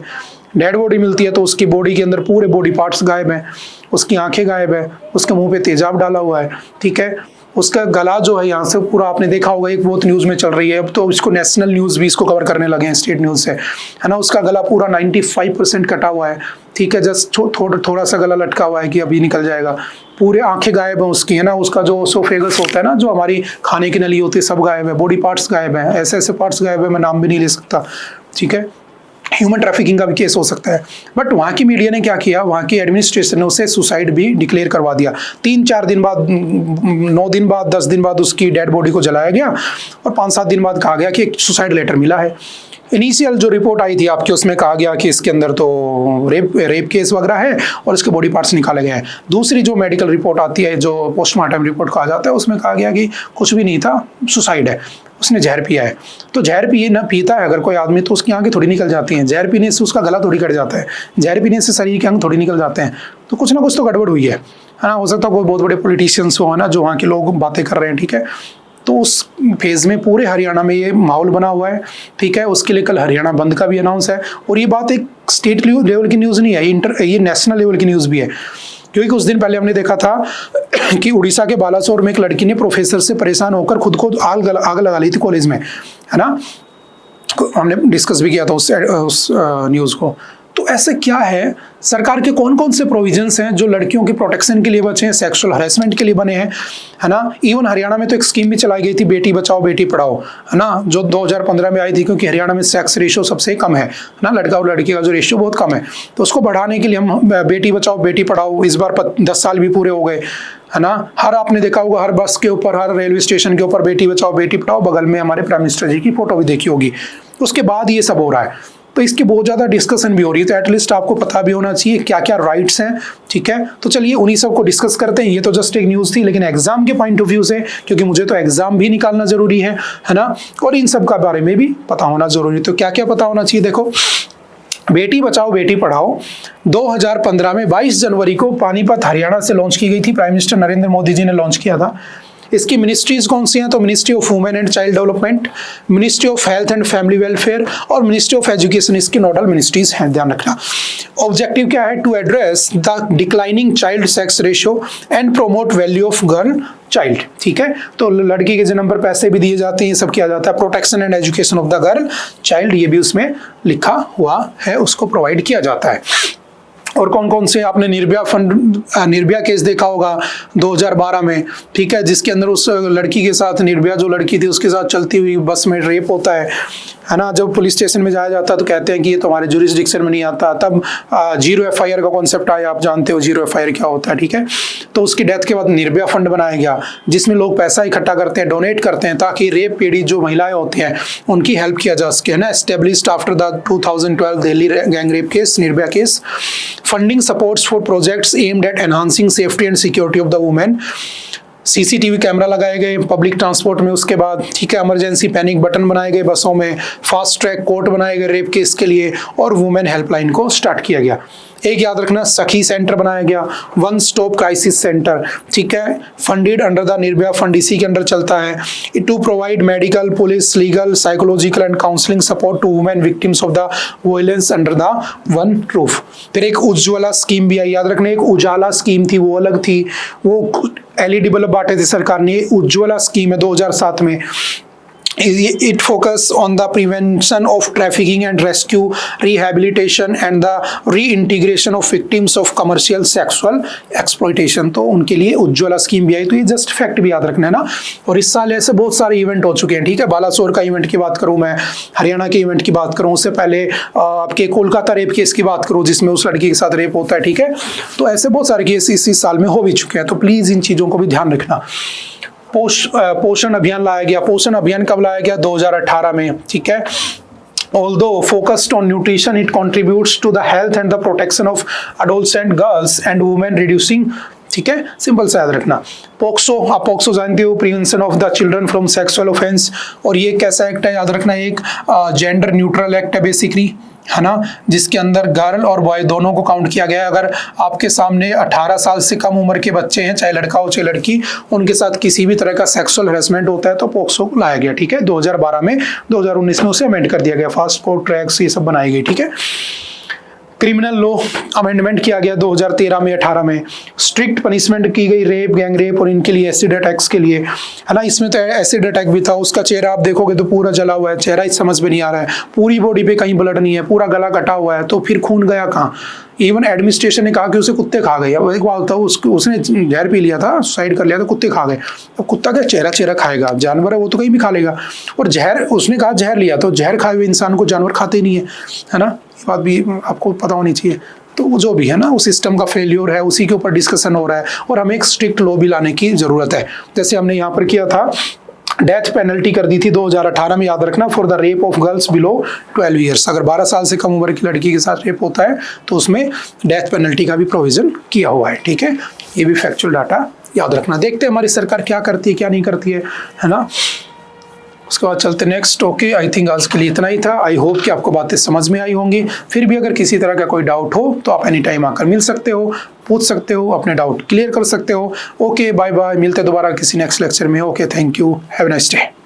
डेड बॉडी मिलती है तो उसकी बॉडी के अंदर पूरे बॉडी पार्ट्स गायब हैं, उसकी आंखें गायब है, उसके मुंह पे तेजाब डाला हुआ है, ठीक है। उसका गला जो है यहाँ से पूरा, आपने देखा होगा, एक बहुत न्यूज़ में चल रही है, अब तो इसको नेशनल न्यूज़ भी इसको कवर करने लगे हैं, स्टेट न्यूज़ से, है ना। उसका गला पूरा 95% कटा हुआ है, ठीक है। जस्ट थोड़ा सा गला लटका हुआ है कि अभी निकल जाएगा। पूरे आंखें गायब हैं उसकी, है ना। उसका जो ओसोफेगस होता है ना, जो हमारी खाने की नली होती है, सब गायब है। बॉडी पार्ट्स गायब हैं, ऐसे ऐसे पार्ट्स गायब है, मैं नाम भी नहीं ले सकता, ठीक है। ह्यूमन ट्रैफिकिंग का भी केस हो सकता है। बट वहाँ की मीडिया ने क्या किया, वहाँ की एडमिनिस्ट्रेशन ने उसे सुसाइड भी डिक्लेयर करवा दिया। 3-4 दिन बाद, 9 दिन बाद, 10 दिन बाद उसकी डेड बॉडी को जलाया गया और 5-7 दिन बाद कहा गया कि एक सुसाइड लेटर मिला है। इनिशियल जो रिपोर्ट आई थी आपकी, उसमें कहा गया कि इसके अंदर तो रेप केस वगैरह है और इसके बॉडी पार्ट्स निकाले गए हैं। दूसरी जो मेडिकल रिपोर्ट आती है, जो पोस्टमार्टम रिपोर्ट कहा जाता है, उसमें कहा गया कि कुछ भी नहीं था, सुसाइड है, उसने जहर पिया है। तो जहर पीता है अगर कोई आदमी, तो उसकी आंखें थोड़ी निकल जाती हैं। जहर पीने से उसका गला थोड़ी कट जाता है, जहर पीने से शरीर के अंग थोड़ी निकल जाते हैं। तो कुछ ना कुछ तो गड़बड़ हुई है ना। हो सकता है कोई बहुत बड़े पॉलिटिशियंस हो, है ना, जो वहाँ के लोग बातें कर रहे हैं, ठीक है। तो उस फेज में पूरे हरियाणा में ये माहौल बना हुआ है, ठीक है। उसके लिए कल हरियाणा बंद का भी अनाउंस है। और ये बात एक स्टेट लेवल की न्यूज़ नहीं है, ये नेशनल लेवल की न्यूज़ भी है। क्योंकि कुछ दिन पहले हमने देखा था कि उड़ीसा के बालासोर में एक लड़की ने प्रोफेसर से परेशान होकर खुद को आग लगा ली थी कॉलेज में, है ना। हमने डिस्कस भी किया था उस न्यूज़ को। तो ऐसे क्या है, सरकार के कौन कौन से प्रोविजंस हैं जो लड़कियों की प्रोटेक्शन के लिए बचे हैं, सेक्सुअल हरेसमेंट के लिए बने हैं, है ना। इवन हरियाणा में तो एक स्कीम भी चलाई गई थी, बेटी बचाओ बेटी पढ़ाओ, है ना, जो 2015 में आई थी। क्योंकि हरियाणा में सेक्स रेशियो सबसे कम है ना, लड़का और लड़की का जो रेशियो बहुत कम है। तो उसको बढ़ाने के लिए हम बेटी बचाओ बेटी पढ़ाओ, इस बार 10 साल भी पूरे हो गए, है ना। हर आपने देखा होगा, हर बस के ऊपर, हर रेलवे स्टेशन के ऊपर बेटी बचाओ बेटी पढ़ाओ, बगल में हमारे प्राइम मिनिस्टर जी की फोटो भी देखी होगी। उसके बाद ये सब हो रहा है, तो इसकी बहुत ज़्यादा डिस्कशन भी हो रही है। तो एटलीस्ट आपको पता भी होना चाहिए क्या क्या राइट्स हैं, ठीक है। तो चलिए उन्हीं सब को डिस्कस करते हैं। ये तो जस्ट एक न्यूज़ थी, लेकिन एग्जाम के पॉइंट ऑफ व्यू से, क्योंकि मुझे तो एग्जाम भी निकालना जरूरी है ना, और इन सब का बारे में भी पता होना जरूरी है। तो क्या क्या पता होना चाहिए, देखो, बेटी बचाओ बेटी पढ़ाओ 2015 में 22 जनवरी को पानीपत हरियाणा से लॉन्च की गई थी। प्राइम मिनिस्टर नरेंद्र मोदी जी ने लॉन्च किया था। इसकी मिनिस्ट्रीज कौन सी हैं, तो ministry of women and child development, ministry of health and family welfare और मिनिस्ट्री ऑफ एजुकेशन इसकी नोडल मिनिस्ट्रीज हैं, ध्यान रखना। ऑब्जेक्टिव क्या है, to address the declining child sex ratio and promote value of girl child, ठीक है। तो लड़की के जन्म पर पैसे भी दिए जाते हैं, ये सब किया जाता है। Protection and education of the girl child, ये भी उसमें लिखा हुआ है, उसको प्रोवाइड किया जाता है। और कौन कौन से, आपने निर्भया केस देखा होगा 2012 में, ठीक है, जिसके अंदर उस लड़की के साथ, निर्भया जो लड़की थी उसके साथ चलती हुई बस में रेप होता है ना। जब पुलिस स्टेशन में जाया जाता है तो कहते हैं कि ये तो हमारे जुरिस्डिक्शन में नहीं आता। तब 0 FIR का कॉन्सेप्ट आया, आप जानते हो 0 FIR क्या होता है, ठीक है। तो उसकी डेथ के बाद निर्भया फंड बनाया गया, जिसमें लोग पैसा इकट्ठा करते हैं, डोनेट करते हैं, ताकि रेप पीड़ित जो महिलाएं होती हैं उनकी हेल्प किया जा सके, है ना। Established after the 2012 Delhi gang rape case, Nirbhaya case. Funding supports for projects aimed at enhancing safety and security of the women. CCTV camera लगाए गए पब्लिक ट्रांसपोर्ट में, उसके बाद, ठीक है, इमरजेंसी पैनिक बटन बनाए गए बसों में, फास्ट ट्रैक कोर्ट बनाए गए रेप केस के लिए, और वुमेन हेल्पलाइन को स्टार्ट किया गया। एक याद रखना, सखी सेंटर बनाया गया, वन स्टॉप क्राइसिस सेंटर, ठीक है, funded under the Nirbhaya fund, इसी के अंडर चलता है। To provide medical, police, legal, psychological and counselling support to women victims of the violence under the one roof. फिर एक उज्ज्वला स्कीम भी आई, याद रखना, एक उजाला स्कीम थी, वो अलग थी, वो LED बल्ब बांटे थे सरकार ने। उज्ज्वला स्कीम है 2007 में। It focus on the prevention of trafficking and rescue, rehabilitation and the reintegration of victims of commercial sexual exploitation। तो उनके लिए उज्ज्वला स्कीम भी आई। तो ये जस्ट फैक्ट भी याद रखना है ना। और इस साल ऐसे बहुत सारे इवेंट हो चुके हैं, ठीक है। बालासोर का इवेंट की बात करूं मैं, हरियाणा के इवेंट की बात करूं, उससे पहले आपके कोलकाता रेप केस की बात करूं, जिसमें उस लड़की के साथ रेप होता है, ठीक है। तो ऐसे बहुत सारे केस इस साल में हो भी चुके हैं। तो प्लीज इन चीजों को भी ध्यान रखना। पोषण अभियान लाया गया। पोषण अभियान कब लाया गया, 2018 में, ठीक है। Although focused on nutrition, it contributes to the health and the protection of adolescent girls and women, reducing, ठीक है, सिंपल सा याद रखना। पोक्सो, आप पोक्सो जानते हो, prevention of the children from sexual offence. और ये कैसा एक्ट है, याद रखना, एक जेंडर न्यूट्रल एक्ट है बेसिकली, है ना, जिसके अंदर गर्ल और बॉय दोनों को काउंट किया गया है। अगर आपके सामने 18 साल से कम उम्र के बच्चे हैं, चाहे लड़का हो चाहे लड़की, उनके साथ किसी भी तरह का सेक्सुअल हैरेसमेंट होता है तो पोक्सो लाया गया, ठीक है। 2012 में, 2019 में उसे अमेंड कर दिया गया, फास्ट कोर्ट ट्रैक्स ये सब बनाई गई, ठीक है। क्रिमिनल लॉ अमेंडमेंट किया गया 2013 में 18 में, स्ट्रिक्ट पनिशमेंट की गई रेप, गैंग रेप और इनके लिए एसिड अटैक्स के लिए, है ना। इसमें तो एसिड अटैक भी था, उसका चेहरा आप देखोगे तो पूरा जला हुआ है, चेहरा ही समझ में नहीं आ रहा है, पूरी बॉडी पे कहीं ब्लड नहीं है, पूरा गला कटा हुआ है, तो फिर खून गया कहाँ। इवन एडमिनिस्ट्रेशन ने कहा कि उसे कुत्ते खा गए। अब एक बात था, उसने जहर पी लिया था, सुसाइड कर लिया था, कुत्ते खा गए। अब कुत्ता क्या चेहरा खाएगा, जानवर है वो तो कहीं भी खा लेगा। और जहर, उसने कहा जहर लिया, तो जहर खाए हुए इंसान को जानवर खाते ही नहीं है ना। ये बात भी आपको पता होनी चाहिए। तो जो भी है ना, वो सिस्टम का फेल्योर है, उसी के ऊपर डिस्कशन हो रहा है और हमें एक स्ट्रिक्ट लॉ भी लाने की जरूरत है। जैसे हमने यहाँ पर किया था, डेथ पेनल्टी कर दी थी 2018 में, याद रखना, for the rape of girls below 12 years. अगर 12 साल से कम उम्र की लड़की के साथ रेप होता है तो उसमें डेथ पेनल्टी का भी प्रोविजन किया हुआ है, ठीक है। ये भी फैक्चुअल डाटा याद रखना। देखते हैं हमारी सरकार क्या करती है क्या नहीं करती है ना। उसके बाद चलते नेक्स्ट। ओके, आई थिंक आज के लिए इतना ही था। आई होप कि आपको बातें समझ में आई होंगी। फिर भी अगर किसी तरह का कोई डाउट हो तो आप एनी टाइम आकर मिल सकते हो, पूछ सकते हो, अपने डाउट क्लियर कर सकते हो। ओके, बाय बाय, मिलते दोबारा किसी नेक्स्ट लेक्चर में। Okay, thank you, have a nice day.